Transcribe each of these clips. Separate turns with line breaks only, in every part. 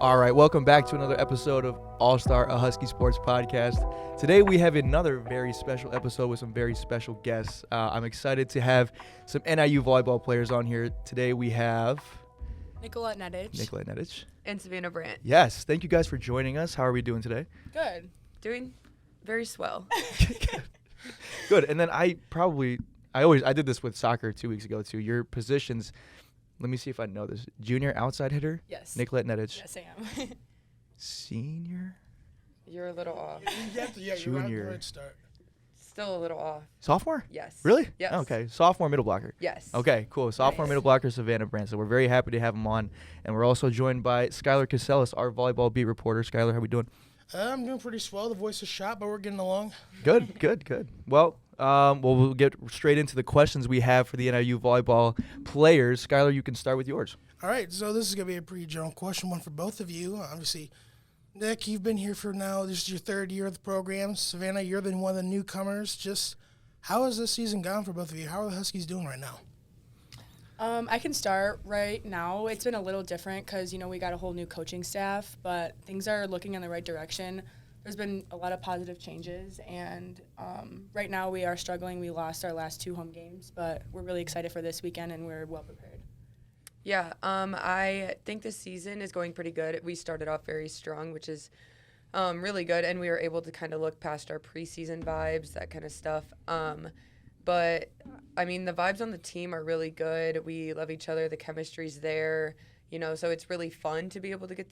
All right, welcome back to another episode of All-Star, a Huskie Sports Podcast. Today we have another very special episode with some very special guests. I'm excited to have some NIU volleyball players on here. Today we have
Nikolette Nedic.
And Savanah Brandt.
Yes, thank you guys for joining us. How are we doing today?
Good.
Doing very swell.
Good. And then I did this with soccer 2 weeks ago too. Your positions, let me see if I know this. Junior outside hitter?
Yes.
Nikolette Nedic.
Yes, I am.
Senior?
You're a little off.
Junior.
You're right, start.
Still a little off.
Sophomore?
Yes.
Really?
Yes.
Okay. Sophomore middle blocker.
Yes.
Okay, cool. Sophomore
Nice.
middle blocker, Savanah Brandt. So we're very happy to have him on. And we're also joined by Skyler Kisellus, our volleyball beat reporter. Skyler, how we doing?
I'm doing pretty swell. The voice is shot, but we're getting along.
Good. Well, we'll get straight into the questions we have for the NIU volleyball players. Skyler, you can start with yours.
All right, so this is going to be a pretty general question, one for both of you. Obviously, Nick, you've been here for now. This is your third year of the program. Savanah, you're one of the newcomers. Just how has this season gone for both of you? How are the Huskies doing right now?
I can start right now. It's been a little different because, we got a whole new coaching staff, but things are looking in the right direction. There's been a lot of positive changes, and right now we are struggling. We lost our last 2 home games, but we're really excited for this weekend, and we're well prepared.
Yeah, I think this season is going pretty good. We started off very strong, which is really good, and we were able to kind of look past our preseason vibes, that kind of stuff. But, I mean, the vibes on the team are really good. We love each other. The chemistry's there, so it's really fun to be able to get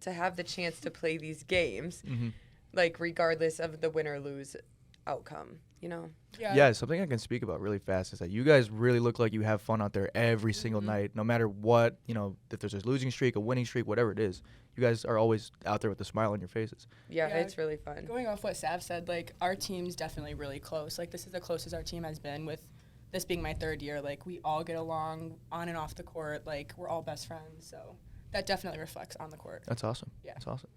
to have the chance to play these games, like regardless of the win or lose outcome,
Yeah, something I can speak about really fast is that you guys really look like you have fun out there every single night, no matter what, if there's a losing streak, a winning streak, whatever it is. You guys are always out there with a smile on your faces.
Yeah, it's really fun.
Going off what Sav said, our team's definitely really close. This is the closest our team has been, with this being my third year. We all get along on and off the court. We're all best friends, so that definitely reflects on the court.
That's awesome.
Yeah.
That's awesome.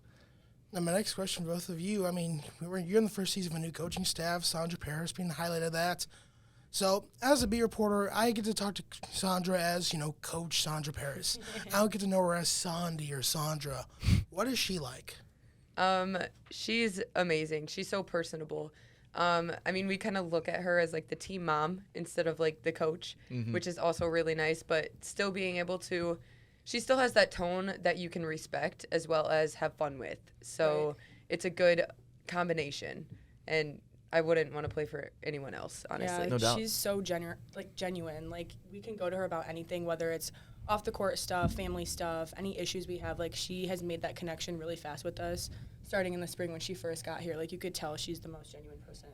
Now, my next question for both of you, you're in the first season of a new coaching staff, Sandra Paris being the highlight of that. So, as a beat reporter, I get to talk to Sandra as, Coach Sandra Paris. I don't get to know her as Sandy or Sandra. What is she like?
She's amazing. She's so personable. We kind of look at her as, the team mom instead of, the coach, which is also really nice, but still being able to – she still has that tone that you can respect as well as have fun with. So It's a good combination, and I wouldn't want to play for anyone else, honestly.
Yeah,
No doubt.
She's so genuine. We can go to her about anything, whether it's off the court stuff, family stuff, any issues we have. She has made that connection really fast with us, starting in the spring when she first got here. You could tell she's the most genuine person.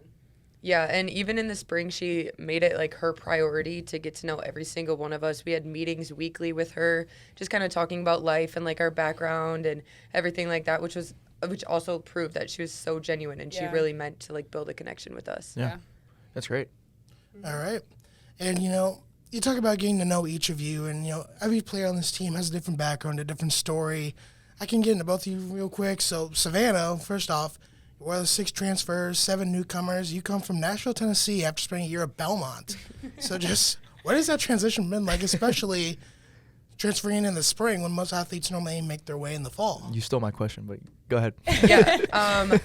Yeah, and even in the spring, she made it her priority to get to know every single one of us. We had meetings weekly with her, just kind of talking about life and our background and everything like that, which also proved that she was so genuine and she really meant to build a connection with us.
Yeah. That's great.
All right. And, you talk about getting to know each of you, and, every player on this team has a different background, a different story. I can get into both of you real quick. So, Savanah, first off, you're one of the 6 transfers, 7 newcomers. You come from Nashville, Tennessee after spending a year at Belmont. So just what has that transition been like, especially transferring in the spring when most athletes normally make their way in the fall?
You stole my question, but go ahead.
Yeah.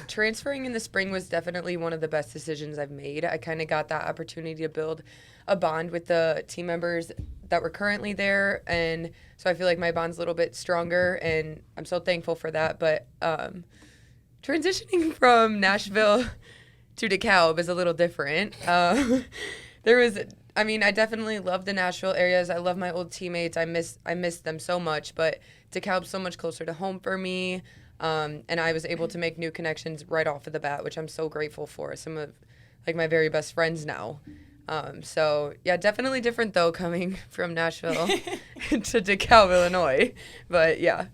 Transferring in the spring was definitely one of the best decisions I've made. I kind of got that opportunity to build a bond with the team members that were currently there. And so I feel like my bond's a little bit stronger, and I'm so thankful for that. But transitioning from Nashville to DeKalb is a little different. I definitely love the Nashville areas. I love my old teammates. I miss them so much, but DeKalb's so much closer to home for me. And I was able to make new connections right off of the bat, which I'm so grateful for. Some of my very best friends now. So yeah, definitely different though, coming from Nashville to DeKalb, Illinois. But yeah.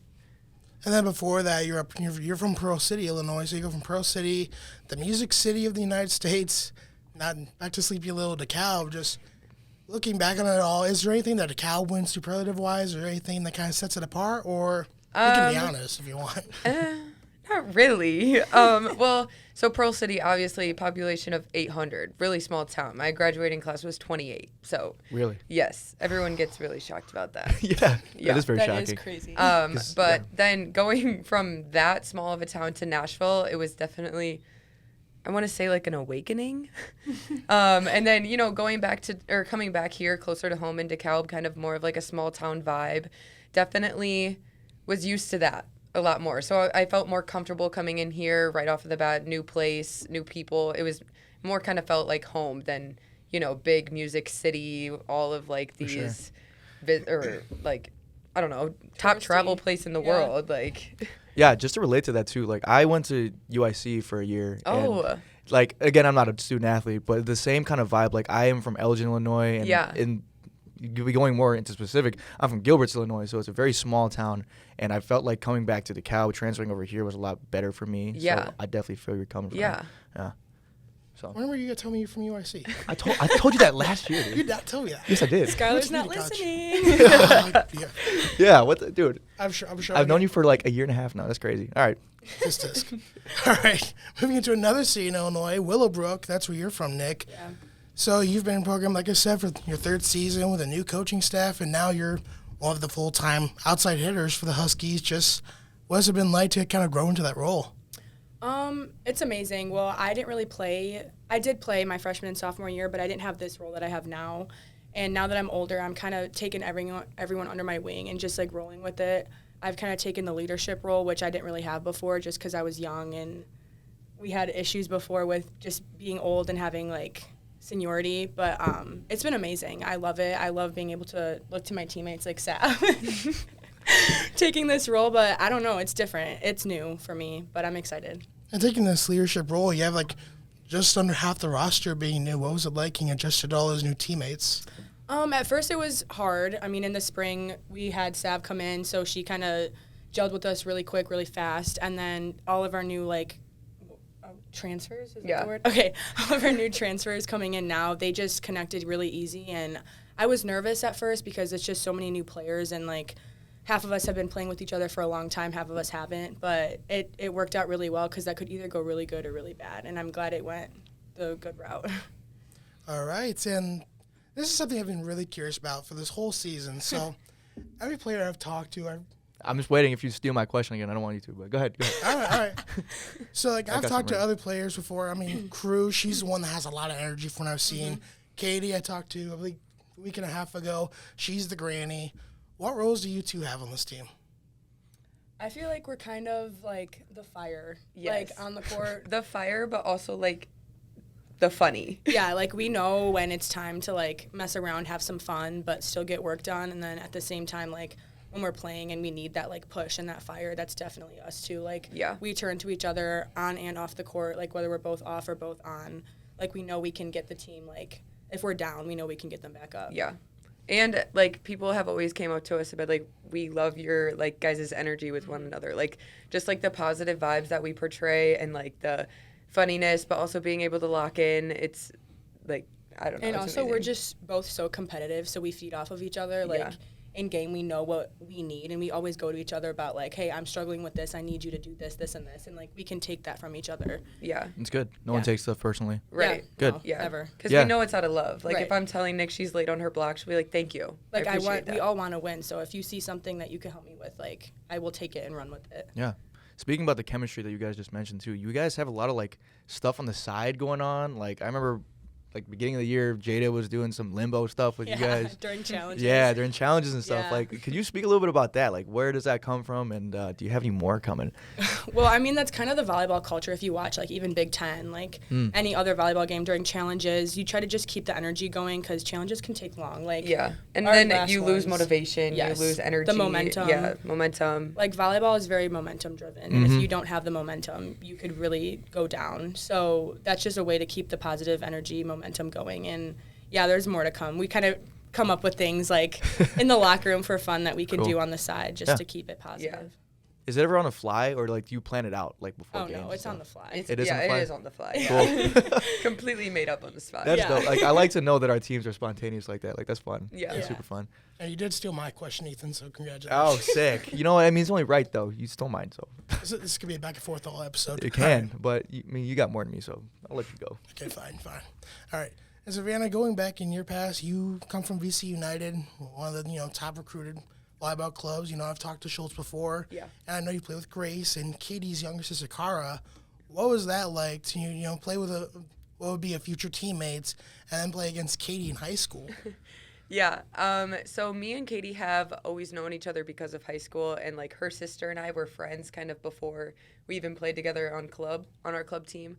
And then before that, you're from Pearl City, Illinois. So you go from Pearl City, the music city of the United States, not back to Sleepy Little DeKalb. Just looking back on it all, is there anything that DeKalb wins superlative-wise, or anything that kind of sets it apart? Or you can be honest if you want.
Not really. Well, so Pearl City, obviously, population of 800, really small town. My graduating class was 28. So
Really?
yes, everyone gets really shocked about that.
Yeah, that is very
That
shocking.
is crazy.
But then going from that small of a town to Nashville, it was definitely, I want to say, like an awakening. And then, you know, coming back here closer to home in DeKalb, kind of more of like a small town vibe, definitely was used to that a lot more. So I felt more comfortable coming in here right off of the bat, new place, new people. It was more kind of felt like home than, you know, big music city, all of like these, or like, I don't know, top travel place in the world. Like,
Yeah, just to relate to that too, like I went to UIC for a year.
oh,
And, like, again, I'm not a student athlete, but the same kind of vibe. Like, I am from Elgin, Illinois, and
Yeah.
you'll be going more into specific. I'm from Gilbert's, Illinois, so it's a very small town, and I felt like coming back to DeKalb, transferring over here was a lot better for me.
Yeah.
So I definitely feel you're coming from.
yeah.
Yeah. So
When were you gonna tell me you're from UIC?
I told you that last year,
You
dude.
did not tell me that.
Yes, I did.
Skyler's
What's
not
the couch?
listening.
Yeah,
Yeah. What, dude?
I'm sure.
I've known you for like a year and a half now. That's crazy. All right.
Tisk. All right, moving into another city in Illinois, Willowbrook. That's where you're from, Nick.
Yeah.
So you've been in the program, like I said, for your third season with a new coaching staff, and now you're one of the full-time outside hitters for the Huskies. Just what has it been like to kind of grow into that role?
It's amazing. Well, I didn't really play. I did play my freshman and sophomore year, but I didn't have this role that I have now. And now that I'm older, I'm kind of taking everyone under my wing and just like rolling with it. I've kind of taken the leadership role, which I didn't really have before just because I was young and we had issues before with just being old and having like seniority. But it's been amazing. I love it. I love being able to look to my teammates like Sav taking this role. But I don't know. It's different. It's new for me, but I'm excited.
And taking this leadership role, you have like just under half the roster being new. What was it like getting adjusted to all those new teammates?
At first it was hard. I mean, in the spring we had Sav come in, so she kind of gelled with us really quick, really fast, and then all of our new like transfers. Is that the word? Okay, all of our new transfers coming in now, they just connected really easy, and I was nervous at first because it's just so many new players, and like half of us have been playing with each other for a long time, half of us haven't, but it worked out really well because that could either go really good or really bad, and I'm glad it went the good route.
All right, and this is something I've been really curious about for this whole season. So every player I've talked to,
I'm just waiting if you steal my question again. I don't want you to, but go ahead.
all right. So like I've
got
talked to
some
other players before. I mean, Crew, she's the one that has a lot of energy from what I've seen. Katie, I talked to I believe a week and a half ago. She's the granny. What roles do you two have on this team?
I feel like we're kind of like the fire,
Yes.
like on the court.
The fire, but also like the funny.
Yeah, like we know when it's time to like mess around, have some fun, but still get work done. And then at the same time, like when we're playing and we need that like push and that fire, that's definitely us too. Like
Yeah.
we turn to each other on and off the court, like whether we're both off or both on. Like we know we can get the team, like if we're down, we know we can get them back up.
Yeah. And like people have always came up to us about like we love your like guys' energy with one another. Like just like the positive vibes that we portray and like the funniness, but also being able to lock in. It's like I don't know.
And
it's
also we're
amazing.
just both so competitive, so we feed off of each other. Like
Yeah.
in game, we know what we need, and we always go to each other about like, hey, I'm struggling with this. I need you to do this, this, and this, and like we can take that from each other.
Yeah.
It's good. No one
Yeah.
takes stuff personally.
Right.
Yeah,
Good.
no,
Yeah.
Ever.
Because
Yeah.
we know it's out of love. Like
Right.
if I'm telling Nick she's late on her block, she'll be like, "Thank you."
Like I
appreciate
want, we
that.
all want to win. So if you see something that you can help me with, like I will take it and run with it.
Yeah. Speaking about the chemistry that you guys just mentioned too, you guys have a lot of like stuff on the side going on. Like I remember, like beginning of the year, Jada was doing some limbo stuff with you guys.
during challenges.
Yeah, during challenges and stuff.
Yeah.
Like, could you speak a little bit about that? Like, where does that come from, and do you have any more coming?
Well, I mean, that's kind of the volleyball culture. If you watch, like, even Big Ten, like, any other volleyball game during challenges, you try to just keep the energy going because challenges can take long. Like,
Yeah. And
our
then
last
you lose
ones-
motivation,
Yes.
you lose energy.
The momentum.
Yeah, momentum.
Like, volleyball is very momentum driven. And if you don't have the momentum, you could really go down. So that's just a way to keep the positive energy, momentum going. And, yeah, there's more to come. We kind of come up with things, like, in the locker room for fun that we can
Cool.
do on the side just
Yeah.
to keep it positive.
Is it ever on the fly, or like do you plan it out like before
Oh
games?
no, it's on the fly.
It is on the fly?
It is on the fly.
Cool.
Yeah. Completely made up on the spot.
That's
Yeah.
dope. Like I like to know that our teams are spontaneous like that. Like that's fun.
Yeah.
That's
Yeah.
super fun.
And you did steal my question, Ethan, so congratulations.
Oh, sick. You know what? I mean, it's only right though. You stole mine, so
This could be a back and forth all episode.
it can. But I mean, you got more than me, so I'll let you go.
Okay, fine. All right. And Savanah, going back in your past, you come from VC United, one of the top recruited volleyball clubs. I've talked to Schultz before.
Yeah.
And I know you play with Grace and Katie's younger sister, Cara. What was that like to play with what would be a future teammates and then play against Katie in high school?
Yeah. So me and Katie have always known each other because of high school, and like her sister and I were friends kind of before we even played together on our club team.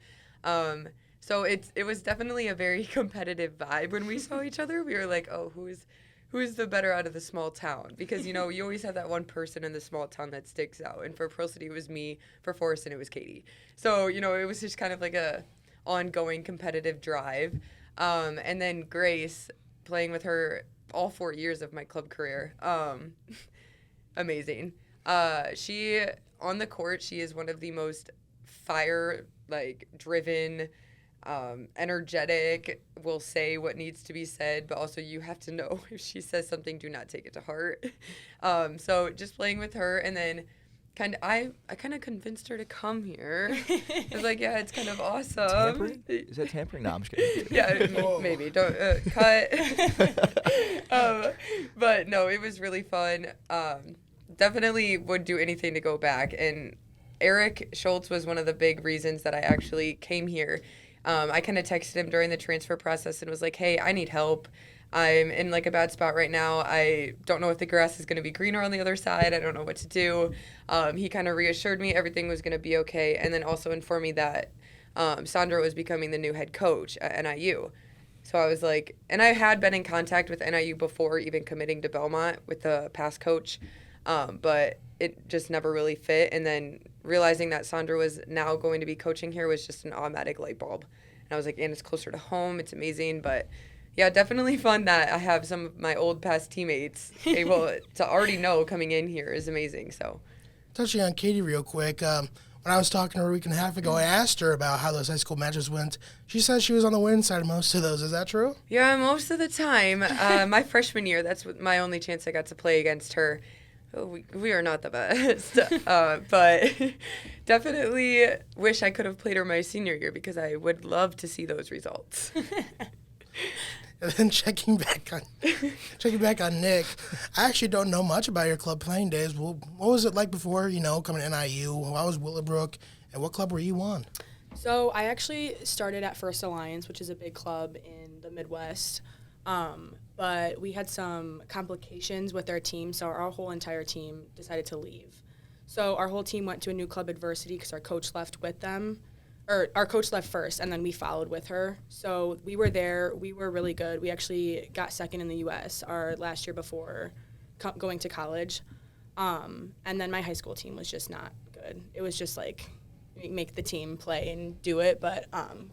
So it was definitely a very competitive vibe when we saw each other. We were like, oh, who's the better out of the small town? Because you always have that one person in the small town that sticks out. And for Pearl City, it was me. For Forreston, it was Katie. So it was just kind of like a ongoing competitive drive. And then Grace, playing with her all 4 years of my club career, amazing. She on the court, she is one of the most driven, energetic, will say what needs to be said, but also you have to know if she says something, do not take it to heart. So just playing with her, and then I kind of convinced her to come here. I was like, yeah, it's kind of awesome.
Tampering? Is that tampering? No, I'm just kidding.
Yeah, maybe. Don't cut. But no, it was really fun. Definitely would do anything to go back. And Eric Schultz was one of the big reasons that I actually came here. I kind of texted him during the transfer process and was like, hey, I need help. I'm in like a bad spot right now. I don't know if the grass is going to be greener on the other side. I don't know what to do. He kind of reassured me everything was going to be okay, and then also informed me that Sandra was becoming the new head coach at NIU. So I was like, and I had been in contact with NIU before even committing to Belmont with the past coach, but it just never really fit. And then realizing that Sandra was now going to be coaching here was just an automatic light bulb. And I was like, and it's closer to home. It's amazing, but yeah, definitely fun that I have some of my old past teammates able to already know coming in here is amazing. So,
Touching on Katie real quick, when I was talking to her a week and a half ago, I asked her about how those high school matches went. She said she was on the winning side of most of those. Is that true?
yeah, most of the time. My freshman year, that's my only chance I got to play against her. Oh, we are not the best, but definitely wish I could have played her my senior year because I would love to see those results.
And then checking back on Nick, I actually don't know much about your club playing days. Well, what was it like before, coming to NIU? How was Willowbrook, and what club were you on?
So I actually started at First Alliance, which is a big club in the Midwest. But we had some complications with our team, so our whole entire team decided to leave. So our whole team went to a new club, Adversity, because our coach left with them. Or our coach left first, and then we followed with her. So we were there. We were really good. We actually got second in the U.S. our last year before going to college. And then my high school team was just not good. It was just like make the team play and do it. But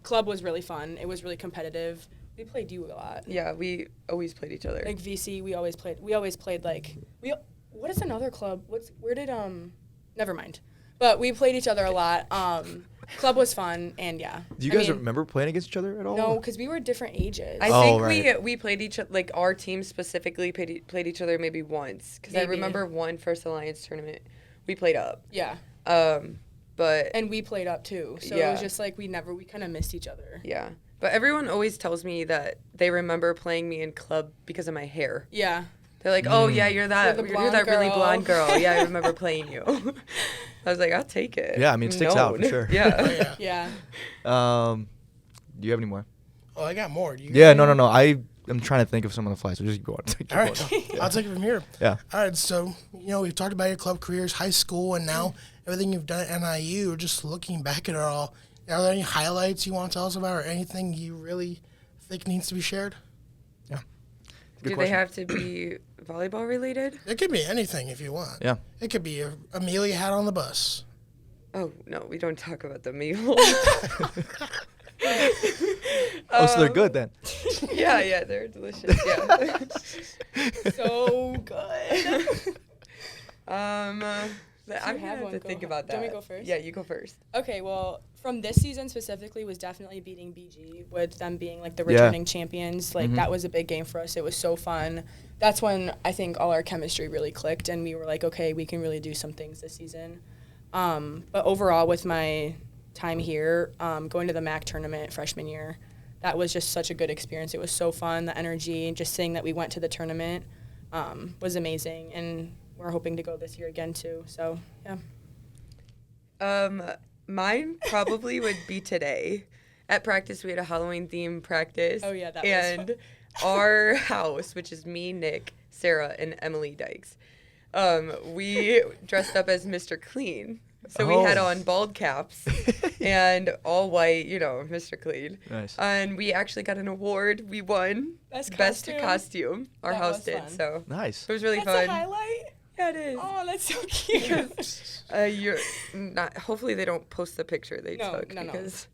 club was really fun. It was really competitive. We played you a lot.
Yeah, we always played each other.
Like VC, we always played like what is another club? Never mind. But we played each other a lot. Club was fun, and yeah.
Do you guys remember playing against each other at all?
No, because we were different ages.
I think
right.
we played each other, like our team specifically played each other maybe once. Because I remember one First Alliance tournament, we played up.
Yeah.
But
And we played up too. So
Yeah.
it was just like we kind of missed each other.
yeah. But everyone always tells me that they remember playing me in club because of my hair.
Yeah.
They're like, oh, yeah, you're that
You're the
really
blonde
blonde girl. Yeah, I remember playing you. I was like, I'll take it.
Yeah, I mean, it sticks out for sure.
Yeah.
Yeah.
Do you have any more?
Oh, I got more. Do you
Yeah,
got any?
no. I'm trying to think of some on the fly, so just go on. Keep
All right,
going.
I'll take it from here.
Yeah.
All right, so, we've talked about your club careers, high school, and now everything you've done at NIU. Just looking back at it all, are there any highlights you want to tell us about or anything you really think needs to be shared?
Yeah.
Do they have to be volleyball related?
It could be anything if you want.
Yeah.
It could be a meal you had on the bus.
Oh, no, we don't talk about the meal.
So they're good then.
Yeah, they're delicious. Yeah.
So good.
I'm gonna have to think about that.
Do you want me to go first?
Yeah, you go first.
Okay, well, from this season specifically was definitely beating BG with them being like the returning champions. Like that was a big game for us. It was so fun. That's when I think all our chemistry really clicked and we were like, okay, we can really do some things this season. But overall with my time here, going to the MAC tournament freshman year, that was just such a good experience. It was so fun. The energy, just seeing that we went to the tournament was amazing. And we're hoping to go this year again too. So, yeah.
Mine probably would be today. At practice, we had a Halloween themed practice.
Oh, yeah, that
and
was fun.
Our house, which is me, Nick, Sarah, and Emily Dykes, we dressed up as Mr. Clean. So we had on bald caps and all white, Mr. Clean.
Nice.
And we actually got an award. We won
Best
costume. Our
That
house
was
did.
fun.
So
Nice.
it was really
That's
fun.
a highlight?
Yeah, it is.
Oh, that's so cute.
You're not. Hopefully, they don't post the picture they took
No.
because.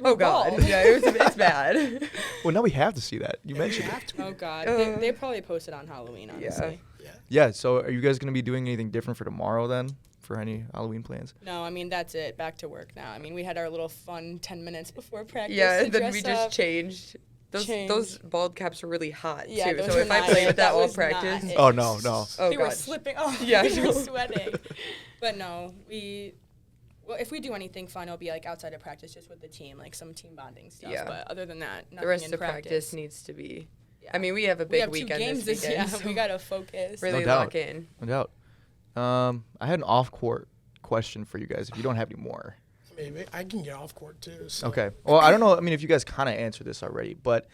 we're
Oh God!
bald.
Yeah, it's bad.
Well, now we have to see that. You mentioned it.
Oh, God.
Uh,
They probably posted on Halloween, honestly.
Yeah. So, are you guys gonna be doing anything different for tomorrow then? For any Halloween plans?
No, I mean, that's it. Back to work now. I mean, we had our little fun 10 minutes before practice.
Yeah,
to
and then
dress
we just
up.
changed. Those
Changed.
bald caps are really hot
Yeah,
too.
those
So
were
if I
not
played
it.
with that all
was not
practice,
it.
Oh no.
oh
They were
God.
slipping off.
Yeah, I
They were
know.
sweating. But no, well, if we do anything fun, it'll be like outside of practice, just with the team, like some team bonding stuff.
Yeah.
But other than that, nothing
The rest
in
of practice needs to be.
Yeah.
I mean, we have a
We
big
have 2
weekend
games
this weekend.
Yeah,
so
we gotta focus.
really
No doubt.
lock in.
No doubt. I had an off-court question for you guys. If you don't have any more.
Maybe I can get off court too. So.
Okay. Well, I don't know. I mean, if you guys kind of answered this already, but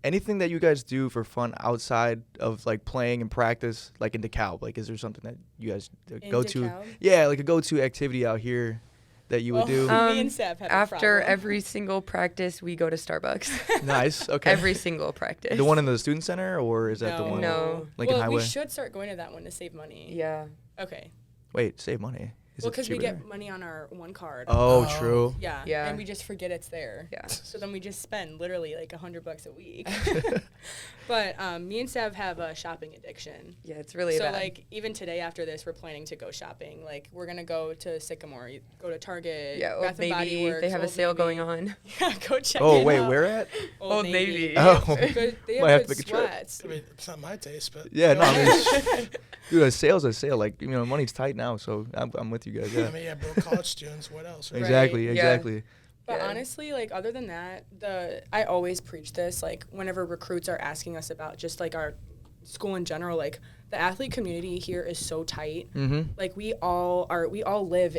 anything that you guys do for fun outside of like playing and practice, like in DeKalb, like is there something that you guys go to?
DeKalb?
Yeah, like a go-to activity out here that you would do.
Me and Seth have a
After
problem.
every single practice, we go to Starbucks.
Nice. Okay.
Every single practice.
The one in the student center, or is that the one?
No.
Lincoln
well,
Highway.
we should start going to that one to save money.
Yeah.
Okay.
Wait, save money. Is
Well,
it
because we
cheaper
get
there?
money on our one card.
Oh,
Oh.
true.
Yeah.
Yeah.
And we just forget it's there.
Yeah.
So then we just spend literally like $100 a week. But me and Sav have a shopping addiction.
Yeah, it's really
So
bad.
like even today after this, we're planning to go shopping. Like we're gonna go to Sycamore, go to Target,
yeah, Old
Bath and Body
Navy.
Works,
They have a
Old
sale
Navy.
going on.
Yeah, go check
Oh,
it
wait,
out.
where at?
Old Navy.
Oh.
They
Might
have
have to
good
make a trip.
sweats.
I mean, it's not my taste, but
Yeah, no, I mean, dude, a sale's a sale. Like, money's tight now, so I'm with you guys. Yeah.
I mean, yeah, broke college students. What else? Right?
Exactly,
Yeah.
exactly.
But
Yeah.
honestly, like other than that, I always preach this. Like whenever recruits are asking us about just like our school in general, like the athlete community here is so tight.
Mm-hmm.
Like we all live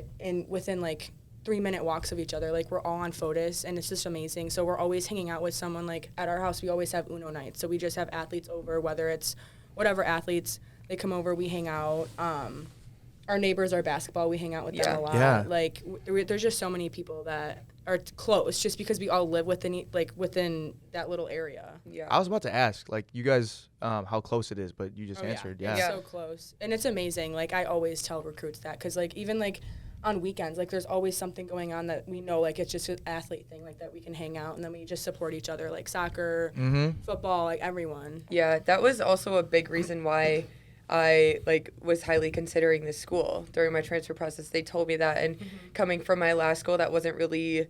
within like 3-minute walks of each other. Like we're all on FOTUS and it's just amazing. So we're always hanging out with someone. Like at our house, we always have Uno nights. So we just have athletes over, whether it's whatever athletes, they come over, we hang out. Our neighbors are basketball. We hang out with them a lot.
Yeah.
Like there's just so many people that are close just because we all live within that little area.
Yeah.
I was about to ask, like, you guys, how close it is, but you just answered. Yeah.
It's
Yeah.
so close. And it's amazing. Like I always tell recruits that because like even like on weekends, like there's always something going on that we know like it's just an athlete thing like that we can hang out and then we just support each other like soccer,
Mm-hmm.
football, like everyone.
Yeah, that was also a big reason why I was highly considering this school during my transfer process. They told me that, and coming from my last school, that wasn't really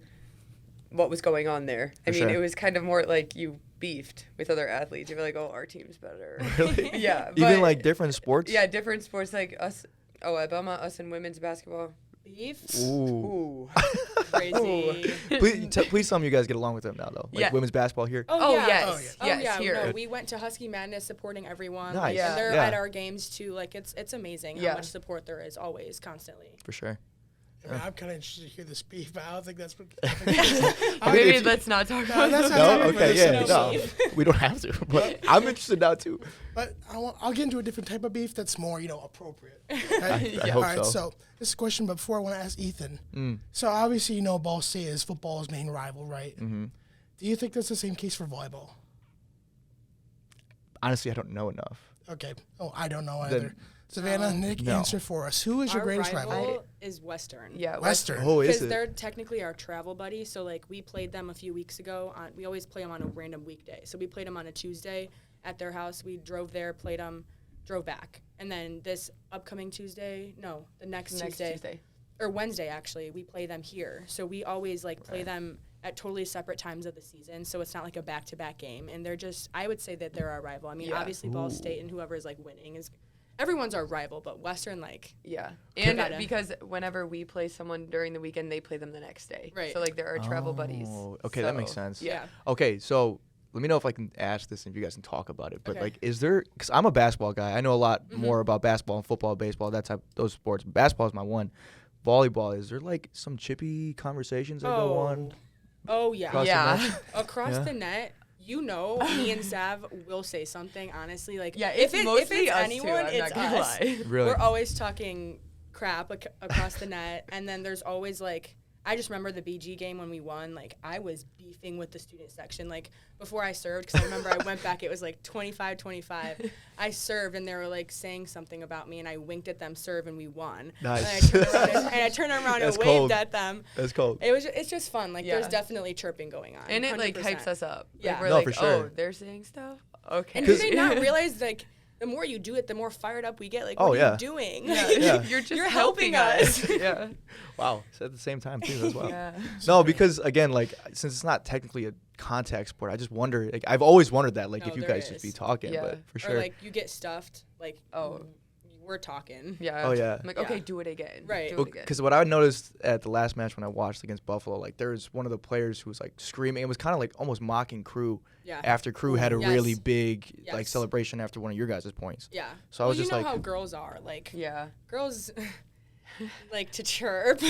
what was going on there. I
For
mean,
sure.
it was kind of more like you beefed with other athletes. You were like, "Oh, our team's better."
Really?
Yeah,
Even
but-
like different sports?
yeah, different sports like us. Oh, at Belmont, us in women's basketball.
Beef?
Ooh.
Ooh.
Crazy.
Please tell me you guys get along with them now, though. Like
Yeah.
women's basketball here.
Oh,
yeah.
yes.
Oh,
Yes,
yeah.
here.
No, we went to Huskie Madness supporting everyone.
Nice.
Like,
Yeah.
and they're
Yeah.
at our games too. Like it's amazing
Yeah.
how much support there is always, constantly.
For sure.
I mean, I'm kind of interested to hear this beef, but I don't think that's what.
Maybe
it's-
let's not talk
No,
about
that's
that.
not-
No? Okay, yeah.
No
No.
beef.
We don't have to. But I'm interested now, too.
But I'll get into a different type of beef that's more, appropriate.
I
Right?
hope
All right,
so.
so this is a question, but before I want to ask Ethan.
Mm.
So obviously, Ball State is football's main rival, right?
Mm-hmm.
Do you think that's the same case for volleyball?
Honestly, I don't know enough.
Okay. Oh, I don't know
Then-
either. Savanah, Nick,
no.
answer for us. Who is your
Our
greatest
rival
rival?
is Western.
Yeah,
Western.
Oh, is
Because
it?
they're technically our travel buddy. So, like, we played them a few weeks ago. We always play them on a random weekday. So, we played them on a Tuesday at their house. We drove there, played them drove back. And then this upcoming Tuesday, no, the next
Tuesday.
Or Wednesday, actually, we play them here. So we always, like, play them at totally separate times of the season, so it's not like a back-to-back game. And they're just, I would say that they're our rival. I mean, obviously Ball State and whoever is, like, winning is, everyone's our rival, but Western, like.
Yeah. And because whenever we play someone during the weekend, they play them the next day.
Right.
So, like, they're our travel buddies.
Okay,
so,
that makes sense.
Yeah.
Okay, so let me know if I can ask this and if you guys can talk about it. But,
Okay.
like, is there – because I'm a basketball guy. I know a lot more about basketball and football, baseball, those sports. Basketball is my one. Volleyball, is there, like, some chippy conversations that go on?
Oh, yeah.
Across the net?
Across the net, me and Sav will say something, honestly. Like,
it's mostly us
anyone,
too,
it's
I'm not gonna
us.
lie.
Really?
We're always talking crap across the net. And then there's always, like, I just remember the BG game when we won. Like, I was beefing with the student section. Like, before I served, because I remember I went back, it was like 25-25. I served, and they were, like, saying something about me, and I winked at them serve, and we won.
Nice.
And I turned around and waved at them.
That's cold.
It's just fun. Like, there's definitely chirping going on.
And it,
100%.
like, hypes us up.
Yeah.
Like, we're
No,
like,
for sure.
oh, they're saying stuff? Okay.
And do they not realize, like, the more you do it, the more fired up we get. Like, what are you doing?
Yeah.
You're
helping us.
Yeah.
Wow. So at the same time, too, as well.
Yeah.
No, because, again, like, since it's not technically a contact sport, I just wonder, like, I've always wondered that, like,
No,
if you
there
guys just be
is.
talking,
Yeah.
but for sure.
Or, like, you get stuffed. Like, we're talking.
Yeah.
Oh, yeah.
I'm like, okay,
Yeah.
do it again.
Right.
Do it again.
Because what I noticed at the last match when I watched against Buffalo, like, there was one of the players who was, like, screaming. It was kind of, like, almost mocking Crew after Crew had a really big, like, celebration after one of your guys' points.
Yeah.
So I was just
you
like,
know how girls are. Like,
Yeah.
girls like to chirp.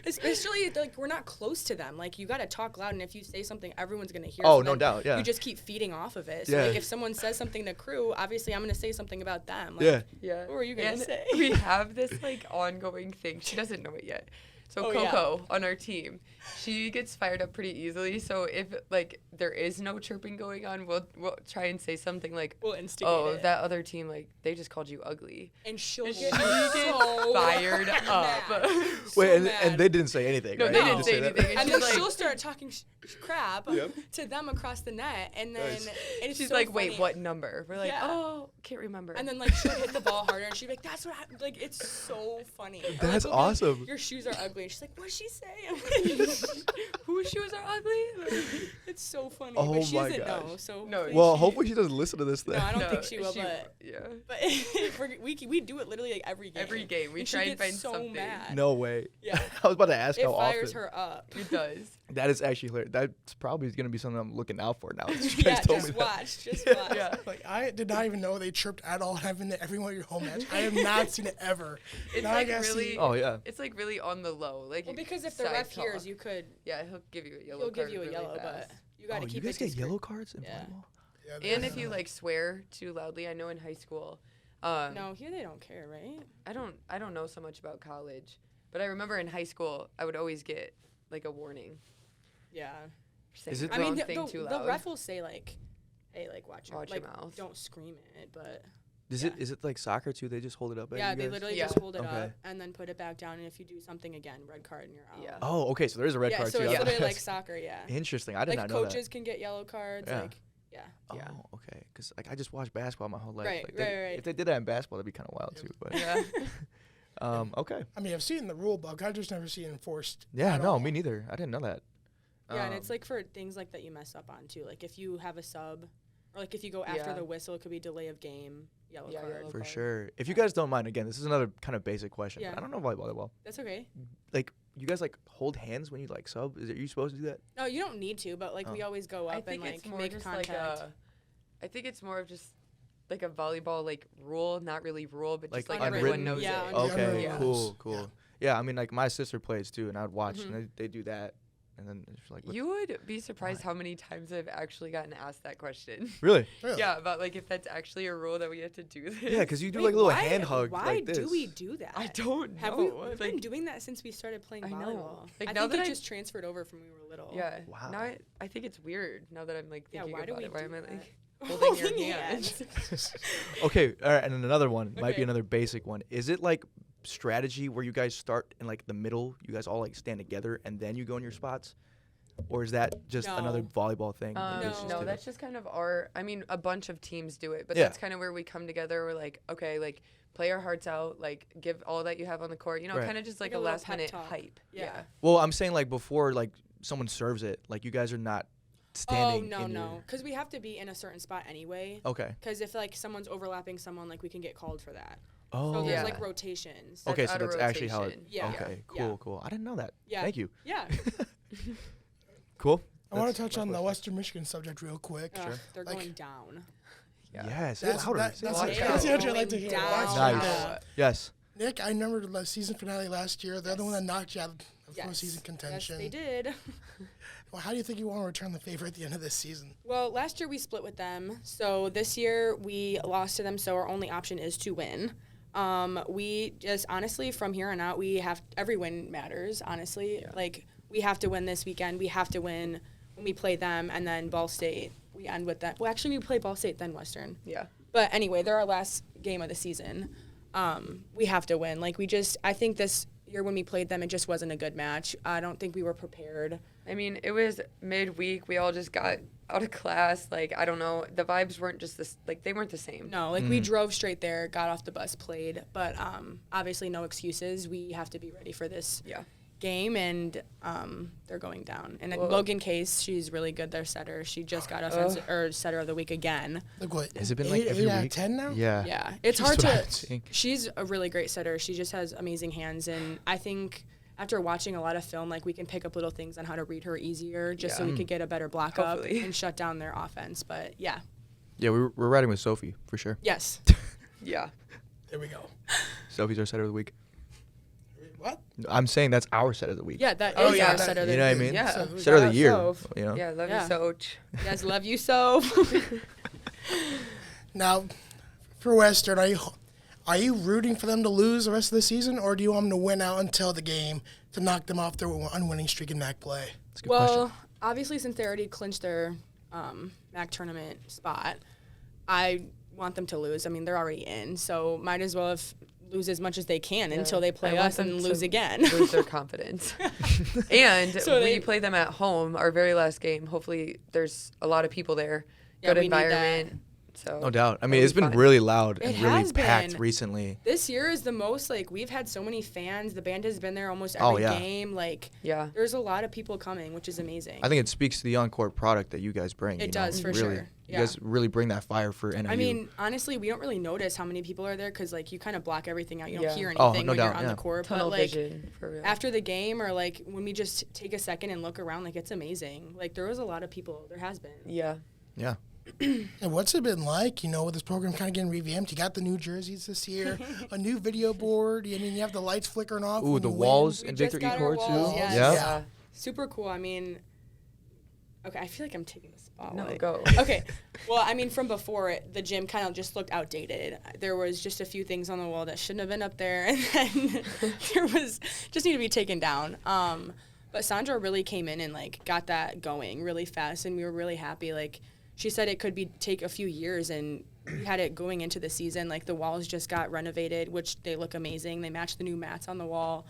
Especially, like, we're not close to them. Like, you got to talk loud, and if you say something, everyone's going to hear.
Oh,
so
no
then
doubt, yeah.
You just keep feeding off of it. So,
Yeah.
like, if someone says something to Crew, obviously I'm going to say something about them. Like,
Yeah.
Yeah.
What were you going to say?
We have this, like, ongoing thing. She doesn't know it yet. So Coco on our team, she gets fired up pretty easily. So if, like, there is no chirping going on, we'll try and say something like,
We'll instigate
oh,
it.
that other team, like, they just called you ugly.
And she'll
And
get
she
so
fired up.
mad.
Wait,
So
and they didn't say anything,
No,
right?
they
Did
didn't
just
say
that?
anything.
And
she's
then
like,
she'll start talking crap
Yep.
to them across the net, and then
Nice.
it's
she's
so
like,
funny.
wait, what number? We're like,
Yeah.
oh, can't remember.
And then, like, she'll hit the ball harder, and she'll be like, that's what happened. Like, it's so funny. Or, like,
That's
we'll be like,
awesome.
your shoes are ugly. And she's like, what'd she say? I'm like,
whose shoes are ugly?
it's so funny.
Oh
but she
my
doesn't know,
gosh.
so
No,
Well, hopefully she doesn't listen to this thing.
No, I don't
No,
think she will, but
yeah.
we do it literally, like, every game.
Every game. We
And
try
she
and
gets
find
so
something.
mad.
No way.
Yeah.
I was about to ask
It
how
fires
often.
her up.
It does.
That is actually hilarious. That's probably going to be something I'm looking out for now. You guys
Yeah,
told me
just
that.
watch. Just watch.
Yeah.
Like, I did not even know they chirped at all having the every one of your home match. I have not seen it ever.
It's
Now I
like
gotta
really.
see-
Oh, yeah.
It's like really on the low. Like
Well, because if the
side
ref
talk.
hears, you could.
Yeah, he'll give you a yellow
He'll
card.
give you a
really
yellow,
fast.
but you got to
Oh,
keep
you guys
it
get
discreet.
yellow cards in
Yeah.
volleyball?
Yeah,
And if you like swear too loudly, I know in high school.
No, here they don't care, right?
I don't know so much about college, but I remember in high school I would always get like a warning.
Yeah.
For saying
Is it
the
I mean,
wrong
the,
thing too
the
loud.
ref will say, like, hey, like, watch your
Watch your mouth.
Don't scream it, but
Is it like soccer too? They just hold it up at
yeah,
you
they
guys?
literally
Yeah.
just hold it
Okay.
up and then put it back down, and if you do something again, red card and you're out.
Yeah.
Oh, okay. So there is a red
yeah,
card
so
too.
it's
I
literally
thought-
like soccer, yeah.
Interesting. I did
Like
not know
coaches can get yellow cards,
Yeah.
like, yeah.
that.
Yeah.
Oh, okay. Because like I just watched basketball my whole life.
Right,
Like,
right.
If they did that in basketball, that'd be kind of wild too. But
Yeah.
okay.
I mean, I've seen the rule book. I've just never seen it enforced.
Yeah.
at
No,
all.
me neither. I didn't know that.
Yeah, and it's like for things like that you mess up on too. Like if you have a sub, or like if you go after
Yeah.
the whistle, it could be delay of game, yellow
Yeah,
card.
yellow
for
card.
sure. If you guys don't mind, again, this is another kind of basic question.
Yeah.
I don't know volleyball that well.
That's okay.
Like, you guys like hold hands when you like sub? Are you supposed to do that?
No, you don't need to, but like we always go
I
up and
think
like
it's more
make
just
contact.
like I think it's more of just like a volleyball like rule, not really rule, but just
Like
like everyone
unwritten?
knows
Yeah,
it.
unwritten.
Okay.
Yeah.
Cool.
Yeah.
Cool. Yeah. I mean, like my sister plays too, and I'd watch, and they do that, and then it's like, what-
You would be surprised how many times I've actually gotten asked that question.
really?
Really?
Yeah, about like if that's actually a rule that we have to do this.
Yeah, because you do
Wait,
like a little
why-
hand hug
Why
like this.
do we do that?
I don't
Have
know.
we've been doing that since we started playing
I know.
volleyball.
Like,
I
now
think
that
it
I-
just transferred over from when we were little.
Yeah.
Wow.
Now I think it's weird now that I'm like
Yeah,
thinking
why do
about
we
it. Why
do
am I
that?
like holding your
Holding
hand?
hands.
Okay, all right, and then another one might be
Okay.
another basic one. Is it like strategy where you guys start in like the middle, you guys all like stand together, and then you go in your spots? or is that just
No.
another volleyball thing? that you
No.
just
No,
do?
that's just kind of a bunch of teams do it, but
Yeah.
that's kind of where we come together. We're like, okay, like play our hearts out, like give all that you have on the court,
Right.
kind of just like
Like a
a
little
last
pep
minute
talk.
hype.
Yeah.
Well, I'm saying like before like someone serves it, like you guys are not standing.
Oh, no,
in
no.
your-
Because we have to be in a certain spot anyway.
Okay.
Because if, like, someone's overlapping someone, like, we can get called for that.
Oh.
So there's,
Yeah.
like, rotations.
Okay,
That's
so
out of
that's actually how it.
rotation.
Yeah.
Okay.
Yeah.
Cool. Cool. I didn't know that.
Yeah.
Thank you.
Yeah.
Cool.
I want
That's
to touch
my
on the
question.
Western Michigan subject real quick.
Ugh, they're
Like-
going down.
Yeah.
Yes. Say it
That's-
louder.
that-
Say it
that's-
louder.
Watch
that's
out.
what I'd like to hear.
Going
Watch
down.
Nice. Yes.
Nick, I remember the season finale last year. They're the one that knocked you out of
Yes.
postseason contention.
Yes, they did.
Well, how do you think you want to return the favor at the end of this season?
Well, last year we split with them. So this year we lost to them, so our only option is to win. We just, honestly, from here on out, every win matters, honestly. Like, we have to win this weekend. We have to win when we play them, and then Ball State, we end with that. Well, actually, we play Ball State, then Western.
Yeah.
But anyway, they're our last game of the season. We have to win. Like, I think this year when we played them, it just wasn't a good match. I don't think we were prepared.
I mean, it was midweek. We all just got out of class. Like, I don't know. The vibes weren't just this, like, they weren't the same.
No, like we drove straight there, got off the bus, played, but obviously no excuses. We have to be ready for this game, and they're going down. And
Well-
Logan Case, she's really good. Their setter, she just got offensive or setter of the week again.
Like what?
Has it been like every
eight out of
week?
10 now?
Yeah.
Yeah, it's
That's
hard
what I'm
to.
seeing.
She's a really great setter. She just has amazing hands, and I think after watching a lot of film, like we can pick up little things on how to read her easier, just so we could get a better block
Hopefully.
up and shut down their offense. But yeah,
Yeah, we're riding with Sophie for sure.
yes.
Yeah.
There we go.
Sophie's our setter of the week.
What?
I'm saying that's our set of the week.
Yeah, that is
Oh, yeah,
our
that-
setter of the
You know what I
week.
mean?
Yeah.
So-
Setter of the
Shout
year.
out Soph.
You know.
Yeah, love
Yeah.
you, Soch.
You guys love you so.
Now, for Western, are you rooting for them to lose the rest of the season, or do you want them to win out until the game to knock them off their unwinning streak in MAC play?
That's a good
Well,
question.
obviously, since they already clinched their MAC tournament spot, I want them to lose. I mean, they're already in, so might as well lose as much as they can until they play
I want
us
them
and
to
lose again.
Lose their confidence. And
So
we
they-
play them at home, our very last game. Hopefully, there's a lot of people there.
Yeah,
Good
we need that.
environment. So
No doubt. I mean,
it'll
it's
be
been
fun.
really loud
It
and really
has
packed
been.
recently.
This year is the most, like, we've had so many fans. The band has been there almost
Oh,
every
yeah.
game. Like,
Yeah.
there's a lot of people coming, which is amazing.
I think it speaks to the on-court product that you guys bring.
It
you know,
does, for
really.
sure.
You
Yeah.
guys really bring that fire for NIU.
I mean, honestly, we don't really notice how many people are there because, like, you kind of block everything out. You don't
Yeah.
hear
Oh,
anything
no
when
doubt,
you're on
yeah.
the court.
Tunnel
but, like,
vision, for real.
after the game or, like, when we just take a second and look around, like, it's amazing. Like, there was a lot of people. There has been.
Yeah.
yeah.
And what's it been like, with this program kind of getting revamped? You got the new jerseys this year, a new video board. I mean, you have the lights flickering off.
Ooh,
when
the
you win.
walls
We
in
just
Victor E.
got our
Court
walls,
too.
yes.
Yeah.
Yeah.
Super cool. I mean, okay, I feel like I'm taking the spotlight.
No, go.
Okay. Well, I mean, from before it, the gym kind of just looked outdated. There was just a few things on the wall that shouldn't have been up there, and then there was just need to be taken down. But Sandra really came in and like got that going really fast, and we were really happy. Like she said, it could take a few years, and we had it going into the season. Like the walls just got renovated, which they look amazing. They match the new mats on the wall.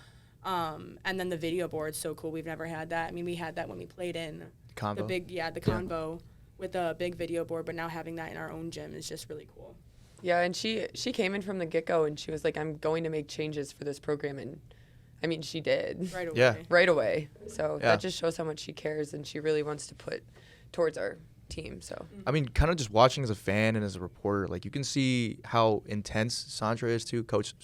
And then the video board's so cool. We've never had that. I mean, we had that when we played in
Combo.
the convo with a big video board, but now having that in our own gym is just really cool.
Yeah, and she came in from the get-go, and she was like, I'm going to make changes for this program, and I mean, she did.
Right away.
Yeah.
Right away. So
Yeah.
that just shows how much she cares, and she really wants to put towards our team. So
I mean, kind of just watching as a fan and as a reporter, like you can see how intense Sandra is too. Coach.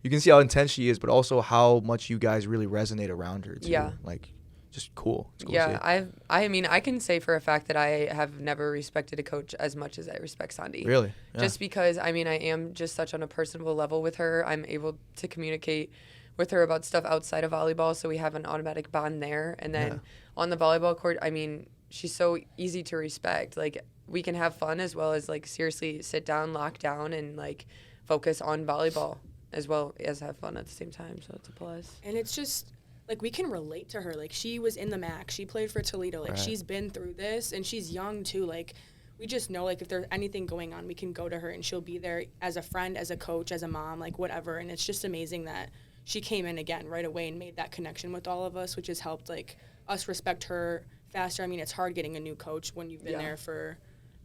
You can see how intense she is, but also how much you guys really resonate around her too.
Yeah.
Like, just cool. It's cool to
yeah,
see.
I mean, I can say for a fact that I have never respected a coach as much as I respect Sandy.
Really? Yeah.
Just because, I mean, I am just such on a personable level with her. I'm able to communicate with her about stuff outside of volleyball, so we have an automatic bond there. And then on the volleyball court, I mean, she's so easy to respect. Like, we can have fun as well as, like, seriously sit down, lock down, and, like, focus on volleyball as well as have fun at the same time. So it's a plus.
And it's just, like, we can relate to her. Like, she was in the MAC. She played for Toledo. Like,
Right.
she's been through this, and she's young, too. Like, we just know, like, if there's anything going on, we can go to her, and she'll be there as a friend, as a coach, as a mom, like, whatever. And it's just amazing that she came in again right away and made that connection with all of us, which has helped like us respect her faster. I mean, it's hard getting a new coach when you've been there for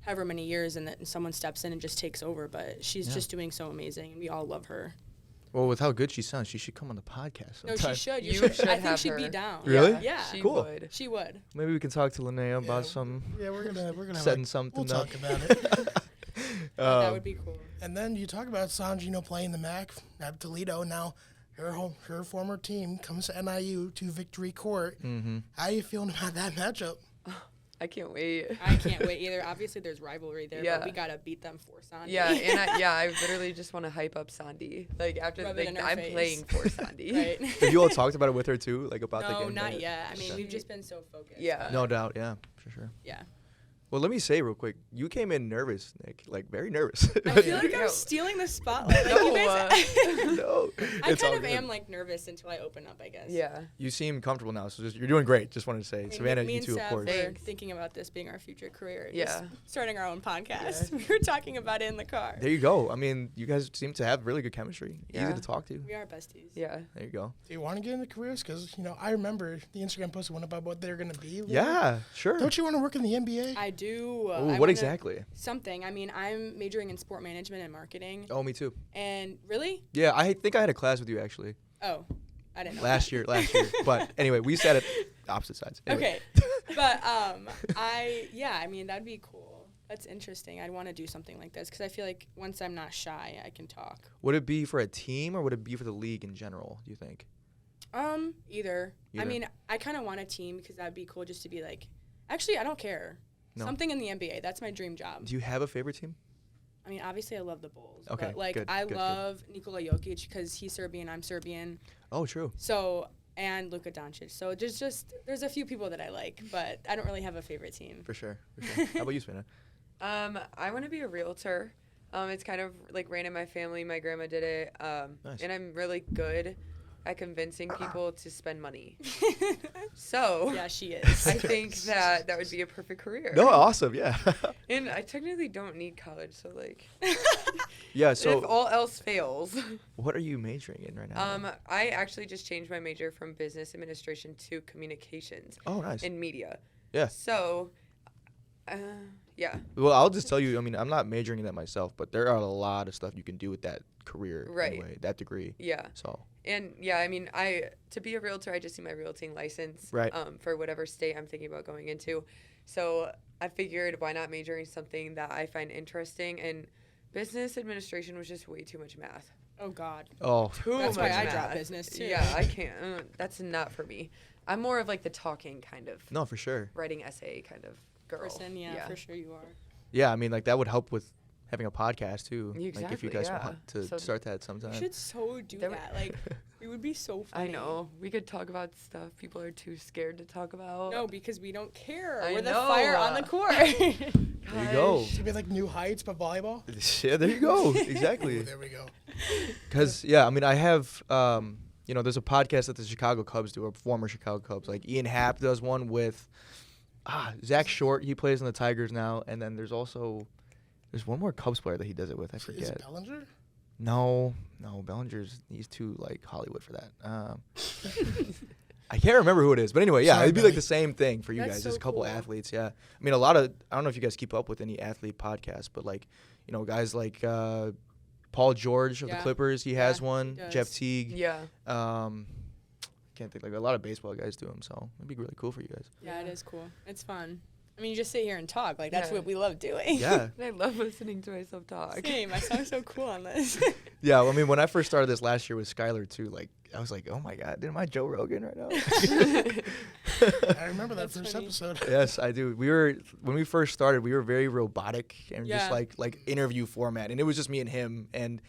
however many years and then someone steps in and just takes over, but she's just doing so amazing and we all love her.
Well, with how good she sounds, she should come on the podcast sometime.
No, she should.
You should
I think
have
she'd
her.
be down.
Really?
Yeah.
She
Cool.
would.
She would.
Maybe we can talk to Linnea about some
Yeah, we're gonna
setting something
we'll
up.
talk about it.
That would be cool.
And then you talk about Sanj, playing the MAC at Toledo. Now her former team comes to NIU to Victory Court.
Mm-hmm.
How are you feeling about that matchup?
I can't wait.
I can't wait either. Obviously, there's rivalry there,
Yeah.
but we gotta beat them for Sandy.
Yeah, and I literally just want to hype up Sandy. Like after
Rub it in her
I'm
face.
playing for Sandy.
Right.
Have you all talked about it with her too, like about the
No,
game?
not yet. I mean,
Okay.
we've just been so focused.
Yeah.
but
No doubt, yeah, for sure.
Yeah.
Well, let me say real quick, you came in nervous, Nick, like very nervous.
I feel like
Yeah.
I'm stealing the spotlight. Like,
No,
you guys,
No,
I
it's all
kind of
good.
am like nervous until I open up, I guess.
Yeah.
You seem comfortable now, so you're doing great. Just wanted to say,
I mean,
Savanah,
me
you
and
too, of
Sav
course.
were
Thanks.
thinking about this being our future career.
Yeah.
Just starting our own podcast.
Yeah.
We were talking about it in the car.
There you go. I mean, you guys seem to have really good chemistry. Easy
Yeah.
to talk to.
We are besties.
Yeah.
There you go.
Do you want to get into careers? Because I remember the Instagram post went about what they're gonna be. later.
Yeah, sure.
Don't you want to work in the NBA?
I do.
Ooh,
I
what
wanna-
exactly?
Something. I mean, I'm majoring in sport management and marketing.
Oh, me too.
And really?
Yeah, I think I had a class with you actually
Oh, I didn't know.
last year. But anyway, we sat at opposite sides. Anyway.
Okay. But I mean, that'd be cool. That's interesting. I'd want to do something like this because I feel like once I'm not shy, I can talk.
Would it be for a team or would it be for the league in general, do you think?
Either. I
Either.
mean, I kind of want a team because that'd be cool just to be like, actually, I don't care.
No.
Something in the NBA. That's my dream job.
Do you have a favorite team?
I mean, obviously, I love the Bulls.
Okay,
But, like,
good,
I
good.
love Nikola Jokic because he's Serbian, I'm Serbian.
Oh, true.
So, and Luka Doncic. So, there's a few people that I like, but I don't really have a favorite team.
For sure. How about you, Savanah?
I want to be a realtor. It's kind of like ran in my family. My grandma did it.
Nice.
And I'm really good at convincing people to spend money. So
Yeah, she is.
I think that would be a perfect career.
No, awesome. Yeah.
And I technically don't need college, so like
Yeah.
if
So,
all else fails.
what are you majoring in right now?
I actually just changed my major from business administration to communications
Oh, nice.
and media.
Yeah.
So yeah.
Well, I'll just tell you. I mean, I'm not majoring in that myself, but there are a lot of stuff you can do with that career.
Right.
Anyway, that degree.
Yeah.
So.
And yeah, I mean, to be a realtor, I just need my realting license
Right.
For whatever state I'm thinking about going into. So I figured, why not major in something that I find interesting? And business administration was just way too much math.
Oh, God.
Oh.
Too
That's
much
why I
math.
dropped business, too.
Yeah, I can't. That's not for me. I'm more of like the talking kind of,
No, for sure.
writing essay kind of girl.
Person, yeah, for sure you are.
Yeah, I mean, like that would help with having a podcast too. Like if you
Exactly,
guys
yeah.
want to
So
start that sometime.
We should so do
That would-
that. Like, it would be so
I
funny.
know. We could talk about stuff people are too scared to talk about.
No, because we don't care.
I
We're the
know.
fire on the court.
There you go.
Should be like New Heights, but volleyball.
Yeah, there you go. Exactly.
Ooh, there we go.
Because yeah, I mean, I have there's a podcast that the Chicago Cubs do, or former Chicago Cubs. Like Ian Happ does one with Zach Short. He plays in the Tigers now, and then there's one more Cubs player that he does it with. I
Is
forget.
it Bellinger?
No, he's too like Hollywood for that. I can't remember who it is, but anyway, yeah,
Sorry,
it'd be like
Billy.
the same thing for you
That's
guys.
so
Just a couple
cool.
athletes, yeah. I mean, I don't know if you guys keep up with any athlete podcasts, but like, guys like Paul George of the
Yeah.
Clippers, he
Yeah,
has
he
one.
does.
Jeff Teague.
Yeah.
Can't think, like a lot of baseball guys do them, so it'd be really cool for you guys.
Yeah, it is cool. It's fun. I mean, you just sit here and talk. Like, that's
Yeah.
what we love doing.
Yeah,
And I love listening to myself talk.
Same. I sound so cool on this.
yeah. Well, I mean, when I first started this last year with Skyler too, like I was like, oh my god, am I Joe Rogan right now?
I remember that
That's
first
funny.
episode.
Yes, I do. When we first started, we were very robotic and just
Yeah.
like interview format, and it was just me and him, and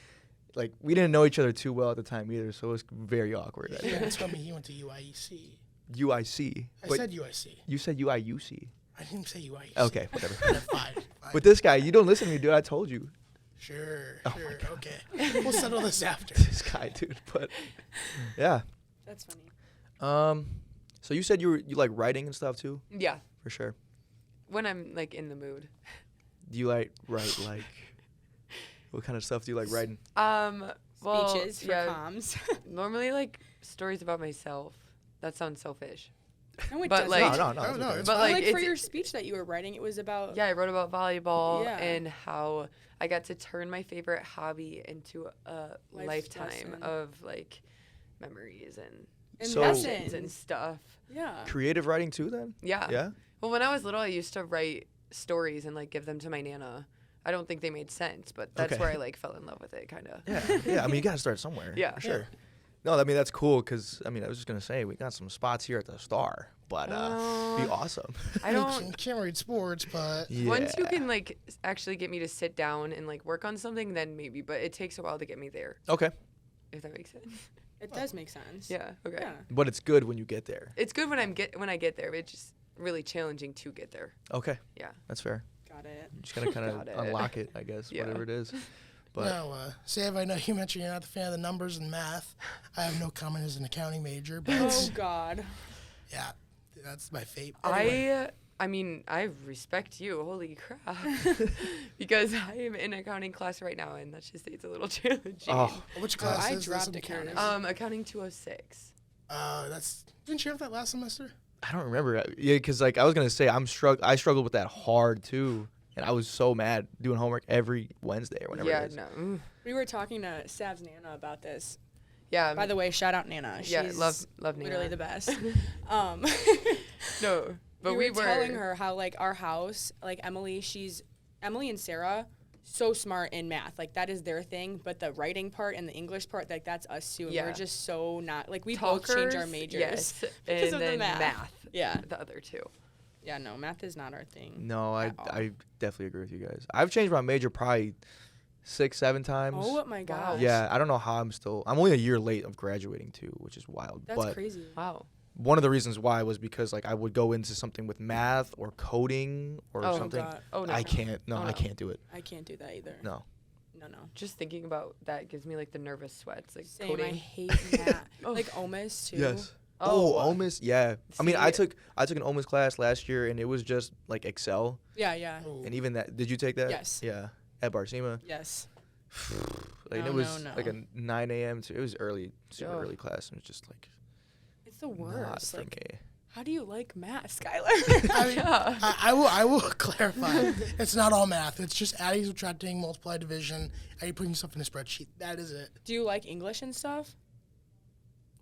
like we didn't know each other too well at the time either, so it was very awkward.
Yeah, that's when he went to UIC.
UIC.
I
But
said UIC.
you said UIUC.
I didn't say UIC.
Okay, whatever.
Fine.
But this guy, you don't listen to me, dude. I told you.
Sure,
Oh my
sure,
God.
okay. We'll settle this after.
This guy, dude. But yeah.
That's funny.
So you said you like writing and stuff too,
Yeah.
for sure.
When I'm like in the mood.
Do you like write like what kind of stuff do you like writing?
speeches for comms.
Normally, like, stories about myself. That sounds selfish.
No, it
But,
doesn't.
like-
No, it's
But,
fine.
like,
for
it's-
your speech that you were writing, it was about.
Yeah, I wrote about volleyball
Yeah.
and how I got to turn my favorite hobby into a
Life
lifetime
lesson.
of, like, memories and
And
So-
lessons and stuff.
Yeah.
Creative writing too, then?
Yeah.
Yeah.
Well, when I was little, I used to write stories and, like, give them to my Nana. I don't think they made sense, but that's
Okay.
where I, like, fell in love with it, kind of.
Yeah. Yeah. I mean, you got to start somewhere.
Yeah.
For sure. No, I mean, that's cool because, I mean, I was just going to say, we got some spots here at the Star, but be awesome.
I don't.
Can't read sports, but
Yeah.
Once you can, like, actually get me to sit down and, like, work on something, then maybe. But it takes a while to get me there,
Okay.
if that makes sense.
It does make sense.
Yeah. Okay.
Yeah.
But it's good when you get there.
It's good when I get there, but it's just really challenging to get there.
Okay.
Yeah.
That's fair.
Got it.
You just got to kind
Got it.
of unlock it, I guess,
Yeah.
whatever it is. But
no, Sav, I know you mentioned you're not a fan of the numbers and math. I have no comment as an accounting major, but
Oh God.
yeah, that's my fate. Anyway,
I mean, I respect you. Holy crap. Because I am in accounting class right now, and that just it's a little challenging.
Oh,
which
Oh,
class
I
is
dropped
this? I'm
accounting.
curious.
Accounting 206.
Didn't you have that last semester?
I don't remember. Yeah, because like I was gonna say, I struggled with that hard too, and I was so mad doing homework every Wednesday or whenever
Yeah,
it is.
no.
We were talking to Sav's Nana about this.
Yeah.
By the way, shout out Nana.
yeah,
She's
love Nina.
literally the best. Um,
No, but
we were telling her how like our house, like Emily and Sarah, so smart in math. Like that is their thing, but the writing part and the English part, like that's us too. And
Yeah.
we're just so not like we both change our
Talkers,
majors.
Yes,
because
and
of the
then
math. Yeah.
the other two.
Yeah, no, math is not our thing.
No,
at all.
I definitely agree with you guys. I've changed my major probably 6-7 times.
Oh my gosh.
Yeah, I don't know how I'm only a year late of graduating too, which is wild.
That's
but
crazy.
Wow.
one of the reasons why was because like I would go into something with math or coding or
Oh,
something.
God.
Oh no.
I can't. No,
Oh,
I
no.
can't do it.
I can't do that either.
No.
No.
Just thinking about that gives me like the nervous sweats, like
Same.
coding.
I hate math.
Oh.
Like OMIS too.
Yes.
Oh,
Oh, OMIS. Yeah. I mean, I
See-
took an OMIS class last year, and it was just like Excel,
Yeah, yeah.
Ooh.
and even that. Did you take that?
Yes.
Yeah. At Barcema.
Yes.
Like
No,
it was
no,
like
no.
a 9 a.m. to it was early, super
Ugh.
early class, and it was just like
It's the
not
worst.
for
Like,
me.
how do you like math, Skylar?
I mean,
Yeah.
I will clarify. It's not all math. It's just adding, subtracting, multiply, division. Are you putting stuff in a spreadsheet? That is it.
Do you like English and stuff?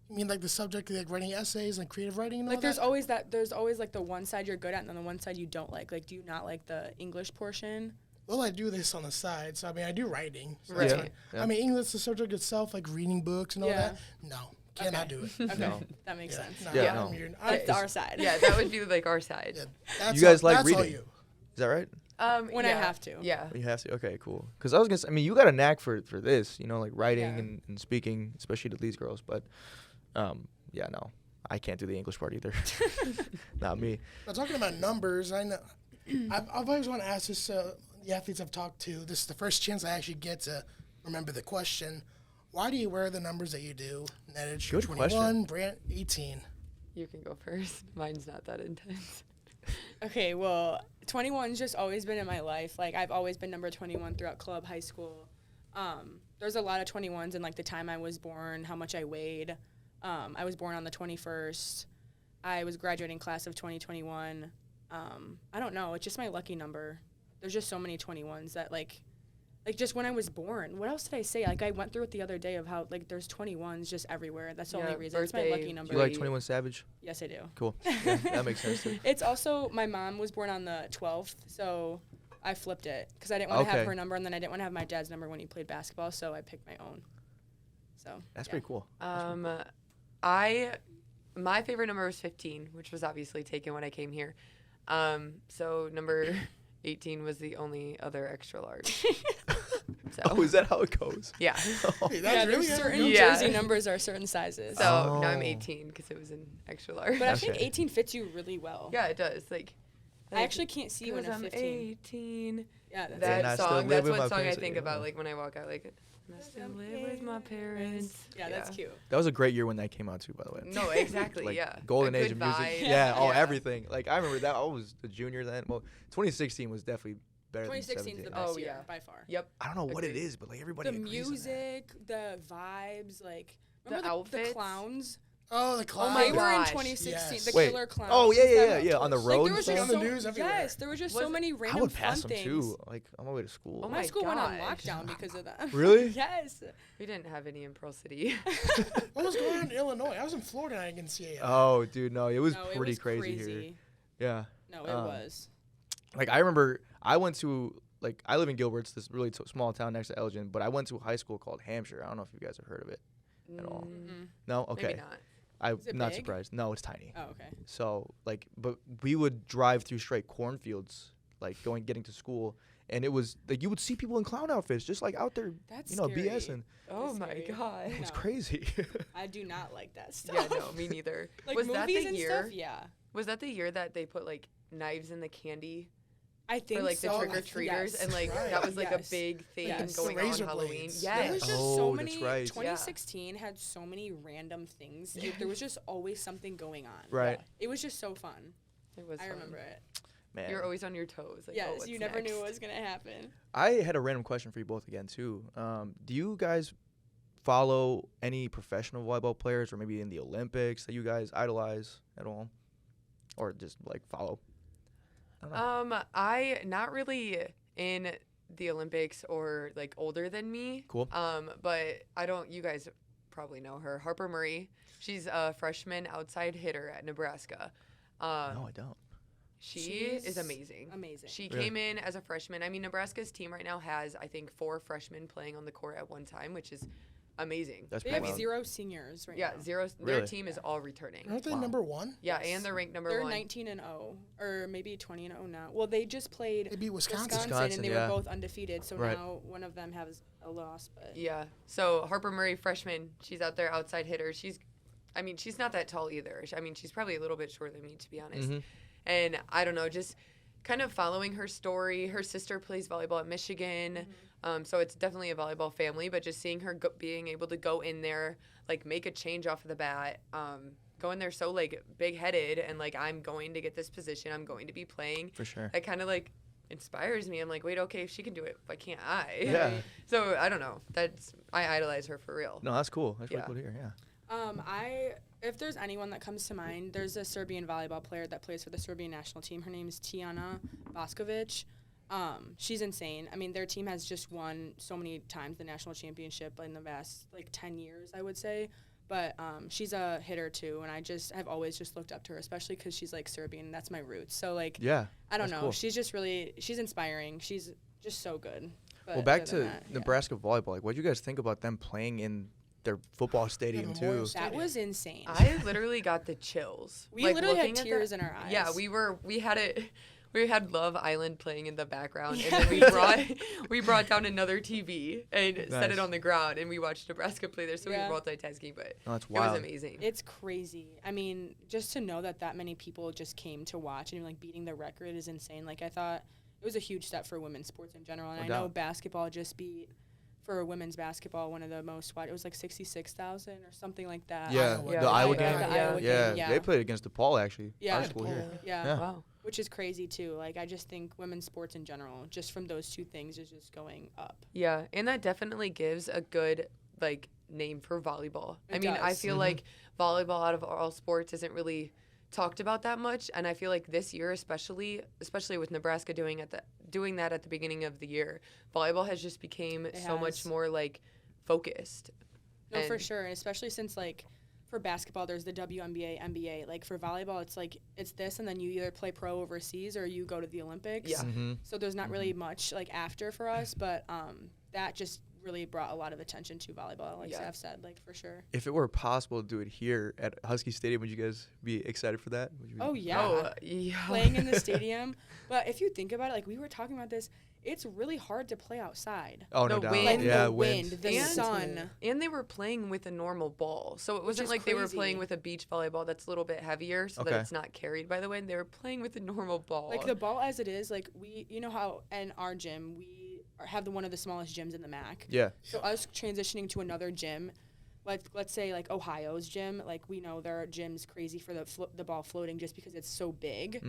You mean like the subject, like writing essays, like creative writing, and all
Like there's
that?
always there's always like the one side you're good at and then the one side you don't like. Like do you not like the English portion?
Well, I do this on the side. So I mean, I do writing. So
Right.
that's
Yeah.
fine.
Yeah.
I mean, English, the subject itself, like reading books and all
Yeah.
that. No, cannot
Okay.
do it.
Okay.
No.
That makes
Yeah,
sense.
no,
Yeah,
I'm
no.
weird.
That's our side.
Yeah, that would be like our side.
Yeah, that's
You guys
all,
like
that's all
reading?
you.
Is that right?
When I have to.
Yeah.
You have to. Okay, cool. Because I was gonna say, I mean, you got a knack for this, you know, like writing
Yeah.
and speaking, especially to these girls. But, yeah, no, I can't do the English part either. Not me.
Now, talking about numbers, I know I've always wanted to ask this the athletes I've talked to. This is the first chance I actually get to remember the question. Why do you wear the numbers that you do? Nedic,
Good
21,
question.
Brandt, 18.
You can go first. Mine's not that intense.
Okay, well, 21's just always been in my life. Like I've always been number 21 throughout club, high school. There's a lot of 21s in like the time I was born, how much I weighed. I was born on the 21st. I was graduating class of 2021. I don't know. It's just my lucky number. There's just so many 21s that like just when I was born. What else did I say? Like I went through it the other day of how like there's 21s just everywhere. That's the
Yeah,
only reason. It's my
birthday,
lucky
Do
number.
you like
Right.
21 Savage?
Yes, I do.
Cool. Yeah, that makes sense too.
It's also my mom was born on the 12th, so I flipped it because I didn't want to
Okay.
have her number, and then I didn't want to have my dad's number when he played basketball, so I picked my own. So
That's
yeah.
pretty cool.
My favorite number was 15, which was obviously taken when I came here. So number 18 was the only other extra large. So
Oh, is that how it goes?
yeah.
Hey,
Yeah,
that's
there's
really
certain
Yeah.
jersey numbers are certain sizes.
So now I'm
Oh.
18 because it was an extra large.
But I think
Okay.
18 fits you really well.
yeah, it does. Like
I actually can't see you in a
'cause I'm
15.
18.
Yeah, that's
And I
That
still
song.
live
That's
with
what
my
song I
parents,
think
yeah.
about like when I walk out. Like I still live with my parents.
Yeah, that's cute.
That was a great year when that came out too, by the way.
No, exactly.
Like
yeah.
golden
A
age of
good
music.
vibe.
Yeah, everything. Like I remember that I was a junior then. Well, 2016 was definitely better than
2016 is
17.
the best
Oh,
year
yeah.
by far.
Yep.
I don't know what it
Agreed.
is, but like everybody
The
agrees on that.
music, the vibes, like remember the
outfits?
clowns.
Oh, the clown.
my
They were in
gosh,
2016.
yes.
The
Wait.
killer clowns.
Oh yeah,
That-
yeah. On the
Like,
road.
there was
and
just
stuff?
on the news everywhere.
Yes, there was just
Was
so
it-
many
I
random
would pass
fun
them
things.
too. Like on my way to school.
Oh
My
my
school went on
gosh.
lockdown because of that.
Really?
Yes.
We didn't have any in Pearl City.
What was going on in Illinois? I was in Florida and I didn't see it.
Oh, dude, no, it was
No,
pretty
it was
crazy here. Yeah.
No, it
Um,
was.
Like I remember, I went to like I live in Gilbert, it's this really small town next to Elgin, but I went to a high school called Hampshire. I don't know if you guys have heard of it at all.
Mm-mm.
No, okay.
Maybe not.
I'm
Is it
not
big?
surprised. No, it's tiny.
Oh, okay.
So like, but we would drive through straight cornfields, like getting to school, and it was like you would see people in clown outfits just like out there,
That's
you know,
scary.
BSing.
Oh my
scary.
god.
It was
No.
crazy.
I do not like that stuff.
Yeah, no, me neither.
Like
was
movies
that the
and
year?
stuff, yeah.
Was that the year that they put like knives in the candy
I think
for like
so.
the trick or treaters,
Yes.
and like
Right.
that was like
Yes.
a big thing
Yes.
going
The
on
razor
Halloween.
blades.
There
Yes.
was just
Oh,
so
that's
many.
right.
2016 had so many random things. There was just always something going on.
Right.
It was just so fun.
It was.
I
fun.
remember it.
Man,
You're always on your toes. Like, oh,
Yes,
what's
you never knew
next?
what was gonna happen.
I had a random question for you both again too. Do you guys follow any professional volleyball players, or maybe in the Olympics that you guys idolize at all, or just like follow? I don't know.
I not really in the Olympics or like older than me.
Cool.
But I don't. You guys probably know her, Harper Murray. She's a freshman outside hitter at Nebraska.
No, I don't.
She
She's
is amazing.
amazing.
She
Really?
came in as a freshman. I mean, Nebraska's team right now has, I think, 4 freshmen playing on the court at one time, which is amazing.
That's
They
pretty
have
wild.
0 seniors right
Yeah,
now.
0.
Really?
Their team is all returning.
Aren't they
Wow.
number one?
Yeah,
Yes.
and they're ranked number
They're
1.
19-0, or maybe 20-0 now. Well, they just played
They beat Wisconsin.
and they
yeah.
were both undefeated. So
Right.
now one of them has a loss. But
Yeah. So Harper Murray, freshman, she's out there outside hitter. She's not that tall either. She's probably a little bit shorter than me, to be honest.
Mhm.
And I don't know, just kind of following her story. Her sister plays volleyball at Michigan. So it's definitely a volleyball family, but just seeing her being able to go in there, like make a change off of the bat, go in there so like big headed and like, I'm going to get this position. I'm going to be playing.
For sure.
That kind of like inspires me. I'm like, wait, okay, if she can do it, why can't I?
Yeah.
So I don't know. I idolize her for real.
No, that's cool. That's really
Yeah.
cool to hear. Yeah.
if there's anyone that comes to mind, there's a Serbian volleyball player that plays for the Serbian national team. Her name is Tijana Boskovic. She's insane. I mean, their team has just won so many times the national championship in the past, 10 years, I would say. But she's a hitter, too, and I've always just looked up to her, especially because she's, Serbian. That's my roots. So,
Yeah.
I don't
that's
know.
cool.
She's just she's inspiring. She's just so good. But
Well, back
other
to
than that, yeah.
Nebraska volleyball. What do you guys think about them playing in their football stadium
Memorial
too?
Stadium.
That was insane.
I literally got the chills.
We literally had
looking at
tears
that-
in our eyes.
Yeah, we had Love Island playing in the background,
Yeah,
and
we
then we brought down another TV and set
Nice.
it on the ground, and we watched Nebraska play there. So
Yeah.
we were multitasking, but
Oh, that's
it was
wild.
amazing.
It's crazy. I mean, just to know that many people just came to watch and beating the record is insane. I thought it was a huge step for women's sports in general. And
No
I know
doubt.
basketball just beat for women's basketball one of the most watched. It was 66,000 or something like that.
Yeah,
Iowa.
the
Yeah,
Iowa
the
game.
Iowa
yeah,
game, yeah.
they played against DePaul actually.
Yeah.
Our school here.
DePaul.
Yeah.
Yeah.
Wow.
Which is crazy too. I just think women's sports in general, just from those two things, is just going up.
Yeah, and that definitely gives a good name for volleyball.
It
I mean, I
does.
feel like volleyball out of all sports isn't really talked about that much, and I feel like this year especially with Nebraska doing that at the beginning of the year, volleyball has just became
It
so much
has.
more focused.
No, for
And-
sure, and especially since for basketball, there's the WNBA, NBA. For volleyball, it's this, and then you either play pro overseas or you go to the Olympics.
Yeah.
Mm-hmm.
So there's not really much after for us, but that just really brought a lot of attention to volleyball, like
Yeah.
Steph said, for sure.
If it were possible to do it here at Huskie Stadium, would you guys be excited for that? Would you be-
Oh yeah,
Oh, yeah.
playing in the stadium. But if you think about it, we were talking about this, it's really hard to play outside.
Oh, no
The
doubt.
wind.
Yeah,
the wind,
wind.
the
And-
sun.
And they were playing with a normal ball. So it wasn't
is
like they were
crazy.
playing with a beach volleyball that's a little bit heavier so
Okay.
that it's not carried by the wind. They were playing with a normal ball.
The ball as it is, we, you know how in our gym we have one of the smallest gyms in the MAC.
Yeah.
So us transitioning to another gym, let's say like Ohio's gym, like we know there are gyms crazy for the ball floating just because it's so big.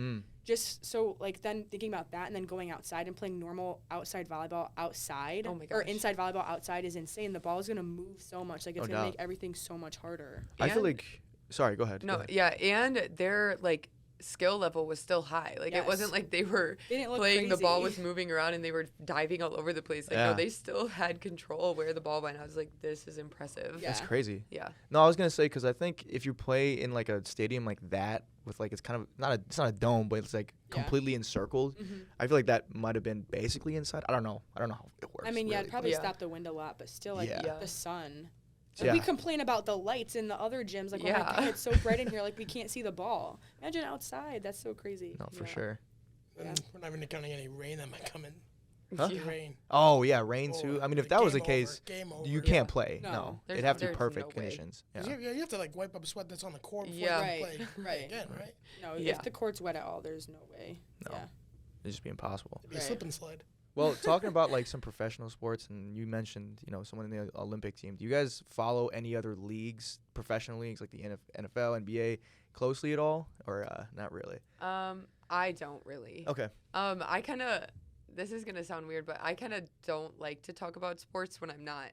Just so like then thinking about that and then going outside and playing normal outside volleyball outside or inside volleyball outside is insane. The ball is going to move so much. Like it's going to make everything so much harder.
I feel like, sorry, go ahead.
No,
go ahead.
yeah, and their like skill level was still high. Like it wasn't like they were playing the ball was moving around and they were diving all over the place. Like no, they still had control where the ball went. I was like, this is impressive.
That's crazy.
Yeah.
No, I was gonna say because I think if you play in like a stadium like that with like it's kind of it's not a dome, but it's like completely encircled. I feel like that might have been basically inside. I don't know how it works.
I mean,
really.
it'd probably stop the wind a lot, but still like the sun. Like we complain about the lights in the other gyms. Like, oh my God, it's so bright in here. Like, we can't see the ball. Imagine outside. That's so crazy.
No, for sure.
And we're not even counting any rain that might come in.
Huh?
Rain.
Oh, yeah, rain too. I mean, if that was the case, you can't play.
No.
No. It'd have to be perfect
no
conditions.
Yeah. You have to, like, wipe up sweat that's on the court before you play again, right?
No, if the court's wet at all, there's no way.
No. It'd just be impossible.
It'd be a slip and slide.
Well, talking about like some professional sports, and you mentioned, someone in the Olympic team. Do you guys follow any other leagues, professional leagues like the NFL, NBA, closely at all, or not really?
I don't really.
Okay.
I kind of. This is gonna sound weird, but I kind of don't like to talk about sports when I'm not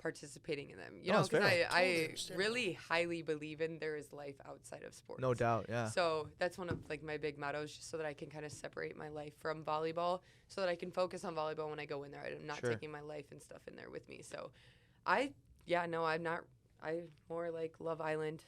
participating in them. You know, because I really highly believe in there is life outside of sports.
No doubt, yeah.
So that's one of like my big mottos, just so that I can kind of separate my life from volleyball, so that I can focus on volleyball when I go in there. I'm not taking my life and stuff in there with me. So, I'm not. I'm more like Love Island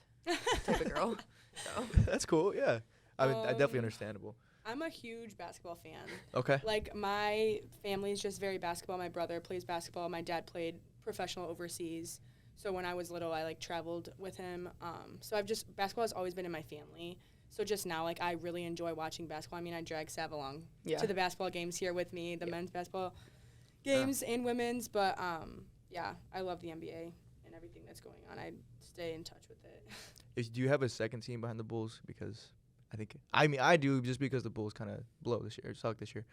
type of girl. So
that's cool. Yeah, I mean, definitely understandable.
I'm a huge basketball fan.
Okay.
Like my family's just very basketball. My brother plays basketball. My dad played professional overseas. So when I was little, I like traveled with him. So basketball has always been in my family. So just now, like I really enjoy watching basketball. I mean, I drag Sav along to the basketball games here with me, the men's basketball games and women's. But I love the NBA and everything that's going on. I stay in touch with it.
Do you have a second team behind the Bulls? Because I do, just because the Bulls kind of suck this year.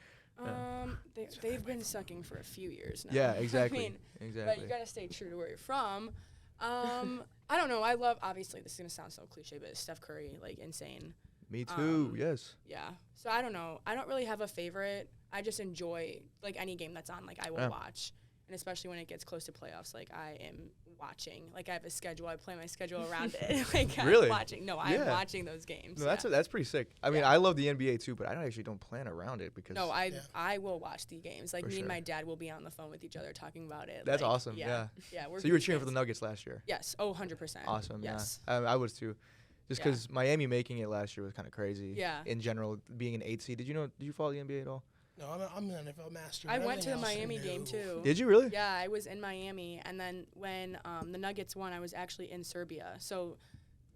They've been sucking for a few years now.
Yeah, exactly.
I mean,
exactly.
But you got to stay true to where you're from. I don't know. I love, obviously, this is going to sound so cliche, but Steph Curry, like, insane.
Me too, yes.
Yeah. So I don't know. I don't really have a favorite. I just enjoy, like, any game that's on, like, I will watch. And especially when it gets close to playoffs, like, I am watching. Like, I have a schedule. I play my schedule around it. Like,
really?
I'm watching. No, I'm watching those games.
No, that's pretty sick. I mean, I love the NBA too, but I actually don't plan around it because.
No, I will watch the games. Like, me and my dad will be on the phone with each other talking about it.
That's
like,
awesome. Yeah. So you were cheering for the Nuggets last year?
Yes. Oh, 100%.
Awesome.
Yes.
Yeah. I was too. Just because Miami making it last year was kind of crazy.
Yeah.
In general, being an 8 seed. Did you follow the NBA at all?
No, I'm an NFL master.
I went to the Miami game too.
Did you really?
Yeah, I was in Miami, and then when the Nuggets won, I was actually in Serbia. So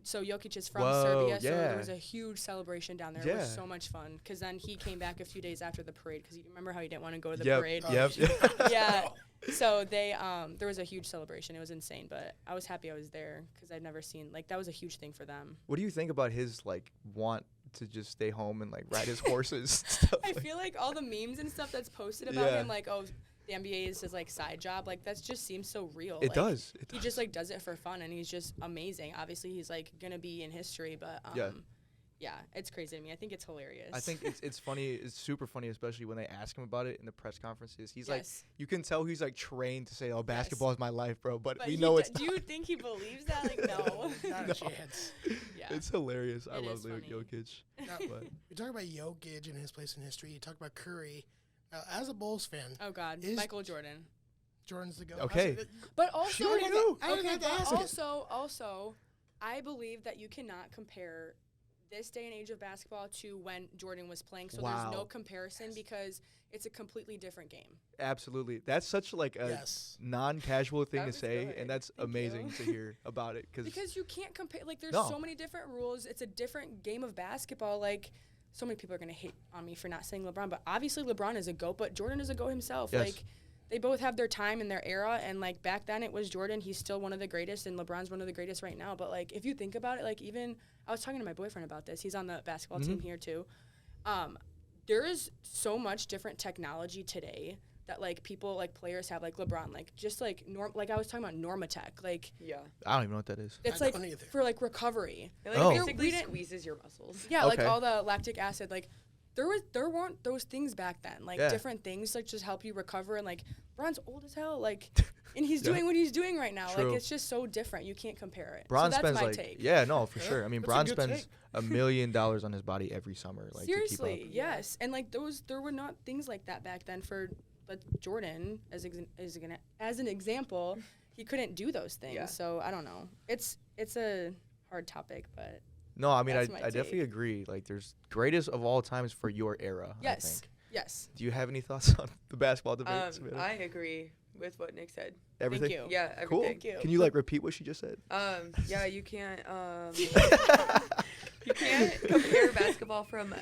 Jokic is from Serbia, so there was a huge celebration down there. It was so much fun, because then he came back a few days after the parade, because you remember how he didn't want to go to the parade?
Yep.
Yeah. So there was a huge celebration. It was insane, but I was happy I was there, because I'd never seen, like, that was a huge thing for them.
What do you think about his, like, want to just stay home and, like, ride his horses? Stuff
I feel like all the memes and stuff that's posted about him, like, oh, the NBA is his, like, side job. Like, that just seems so real.
It does.
He just, like, does it for fun, and he's just amazing. Obviously, he's, like, going to be in history, but, yeah, it's crazy to me. I think it's hilarious.
I think it's funny. It's super funny, especially when they ask him about it in the press conferences. He's like, you can tell he's, like, trained to say, oh, basketball is my life, bro. But we know it's not.
Do you think he believes that? Like, no.
Not a chance.
Yeah.
It's hilarious. I love
Jokic.
Now, you talk about Jokic and his place in history. You talk about Curry. As a Bulls fan.
Oh, God. Michael Jordan.
Jordan's the GOAT.
Okay.
But also,
also,
I believe that you cannot compare this day and age of basketball to when Jordan was playing. So there's no comparison, because it's a completely different game.
Absolutely. That's such like a non-casual thing to say, and that's amazing to hear about it.
Because you can't compare. Like, there's so many different rules. It's a different game of basketball. Like, so many people are going to hate on me for not saying LeBron, but obviously LeBron is a GOAT, but Jordan is a GOAT himself.
Yes.
Like, they both have their time and their era, and, like, back then it was Jordan. He's still one of the greatest, and LeBron's one of the greatest right now. But, like, if you think about it, like, even I was talking to my boyfriend about this. He's on the basketball team here too. There is so much different technology today that like people like players have, like LeBron, like just like like I was talking about Normatec, like
Yeah.
I don't even know what that is.
it's
I
like
don't either.
for like recovery.
It like
Oh.
basically
We didn't-
squeezes your muscles.
Yeah, like
Okay.
all the lactic acid, like there weren't those things back then, like
Yeah.
different things like just help you recover, and like Bron's old as hell, like, and he's
Yeah.
doing what he's doing right now.
True.
Like it's just so different. You can't compare it.
Bron
so that's
spends
my
like
take.
yeah, no, for sure. I mean,
That's a
Bron
good
spends
take.
$1 million on his body every summer, like
Seriously,
to keep up.
yes, and like there were not things like that back then for Jordan as an example. He couldn't do those things,
Yeah.
so I don't know. It's a hard topic, but
No, I mean, I
That's my
definitely
take.
agree. Like, there's greatest of all times for your era. I
yes,
think.
yes.
Do you have any thoughts on the basketball debate? Savannah?
I agree with what Nick said.
Everything.
Thank you.
Yeah,
Cool.
everything.
Thank you.
Can you like repeat what she just said?
Yeah, you can't you can't compare basketball from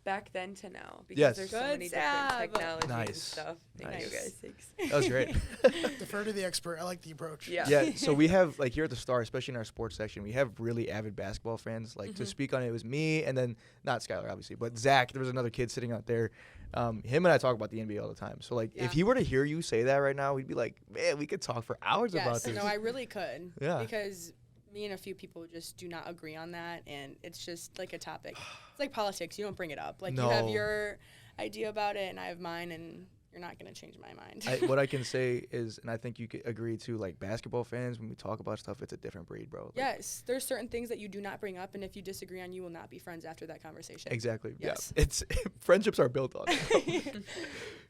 back then to now because
Yes.
there's so
Good
many different
Sav.
technologies and
Nice.
stuff. Thank
Nice.
you guys. Thanks.
That was great.
Defer to the expert. I like the approach.
Yeah.
Yeah, so we have like here at the Star, especially in our sports section, we have really avid basketball fans. Like
Mm-hmm.
to speak on it, was me and then not Skyler obviously, but Zach. There was another kid sitting out there. Him and I talk about the NBA all the time. So like,
Yeah.
if he were to hear you say that right now, we'd be like, man, we could talk for hours about
Yes,
this.
no, I really could.
Yeah.
Because me and a few people just do not agree on that, and it's just like a topic. It's like politics. You don't bring it up. Like you have
No.
your idea about it, and I have mine, and you're not gonna change my mind.
What I can say is, and I think you could agree too, like basketball fans, when we talk about stuff, it's a different breed, bro. Like,
Yes, there's certain things that you do not bring up, and if you disagree on, you will not be friends after that conversation.
Exactly.
Yes.
Yeah. It's friendships are built on it.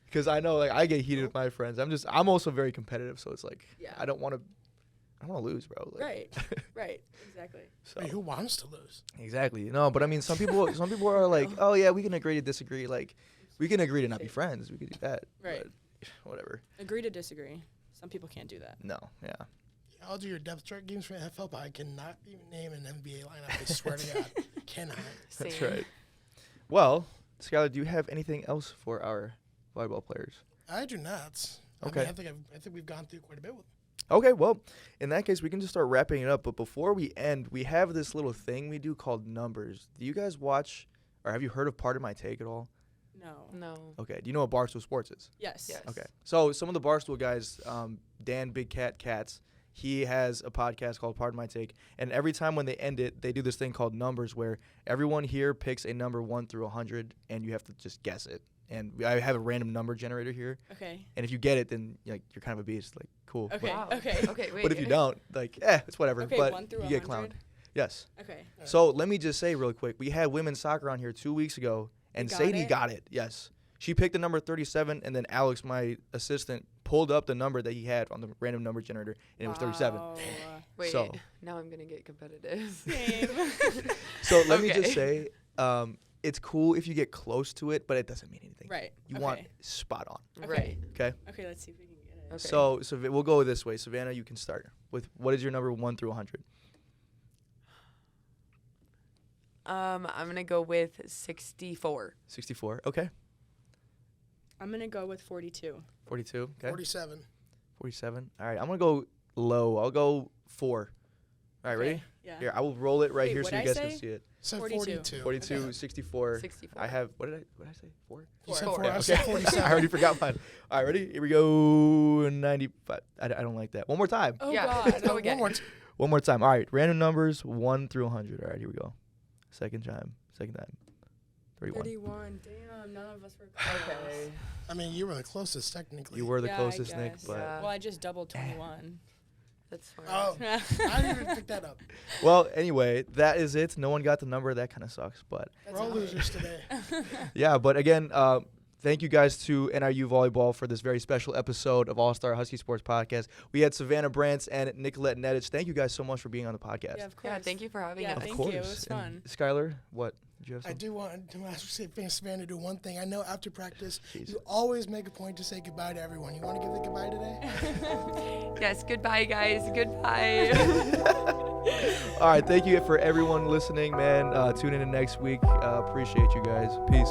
Because I know, like, I get heated with my friends. I'm also very competitive, so it's like,
Yeah.
I don't want to lose, bro. Like,
Right. Right. Exactly.
So
Wait, who wants to lose?
exactly. No, but I mean, some people are like, oh yeah, we can agree to disagree. Like, we can agree to not be friends. We could do that.
Right.
But whatever.
Agree to disagree. Some people can't do that.
No. Yeah.
I'll do your depth chart games for NFL, but I cannot even name an NBA lineup. I swear to God, cannot.
That's
Same.
right. Well, Skylar, do you have anything else for our volleyball players?
I do not.
Okay.
I think we've gone through quite a bit with.
Okay, well, in that case, we can just start wrapping it up. But before we end, we have this little thing we do called numbers. Do you guys watch, or have you heard of Pardon My Take at all?
No.
No.
Okay. Do you know what Barstool Sports is?
Yes.
Yes.
Okay. So some of the Barstool guys, Dan Big Cat Katz, he has a podcast called Pardon My Take. And every time when they end it, they do this thing called numbers where everyone here picks a number 1 through 100, and you have to just guess it. And I have a random number generator here.
Okay.
And if you get it, then you're kind of a beast. Like, cool.
Okay.
Wow.
Okay.
Okay. Wait.
But if you don't, like, it's whatever.
Okay.
but
1 through
you get
100.
clowned. Yes.
Okay.
So let me just say real quick, we had women's soccer on here 2 weeks ago, and
got
Sadie
it?
got it. Yes. She picked the number 37, and then Alex, my assistant, pulled up the number that he had on the random number generator, and it was 37.
Wow.
Wait.
So-
Now I'm gonna get competitive.
Same.
So let me just
Okay.
say, it's cool if you get close to it, but it doesn't mean anything.
Right.
You
okay.
want spot on.
Okay.
Right.
Okay.
Okay. Let's see if we can get it.
Okay.
So we'll go this way. Savannah, you can start with what is your number 1 through 100?
I'm gonna go with 64.
64. Okay.
I'm gonna go with 42.
42. Okay.
47.
47. All right. I'm gonna go low. I'll go 4. All right.
Okay,
Ready?
Yeah.
Here, I will roll it right
Wait,
here so
what'd
you
I
guys can
say?
see it.
Said
42.
42.
42,
Okay.
64.
64.
I have, what did I say? 4?
You said
Four.
4.
Okay,
I said
okay.
47.
I already forgot mine. All right, ready? Here we go. 95. I don't like that. One more time.
Oh
Yeah.
God.
Let's go
One
again.
more t-
One more time. All right, random numbers 1 through 100. All right, here we go. Second time. 31.
31. Damn. None of us were close.
Okay.
I mean, you were the closest technically.
You were the
Yeah, I
closest, Nick,
guess.
but
Yeah.
Well, I just doubled 21.
That's fine.
Oh, I didn't even pick that up.
well, anyway, that is it. No one got the number. That kind of sucks, but
We're all losers today.
yeah. But again, thank you guys to NIU Volleyball for this very special episode of All-Star Huskie Sports Podcast. We had Savanah Brandt and Nikolette Nedic. Thank you guys so much for being on the podcast.
Yeah, of course.
Yeah. Thank you for having
Yeah,
us.
Of
thank
course.
you. It was fun.
And Skylar, what? Did you have
I
something?
do want to ask Savannah to do one thing. I know after practice,
Jeez.
you always make a point to say goodbye to everyone. You want to give the goodbye today?
Yes. Goodbye, guys. Goodbye.
All right. Thank you for everyone listening, man. Tune in next week. Appreciate you guys. Peace.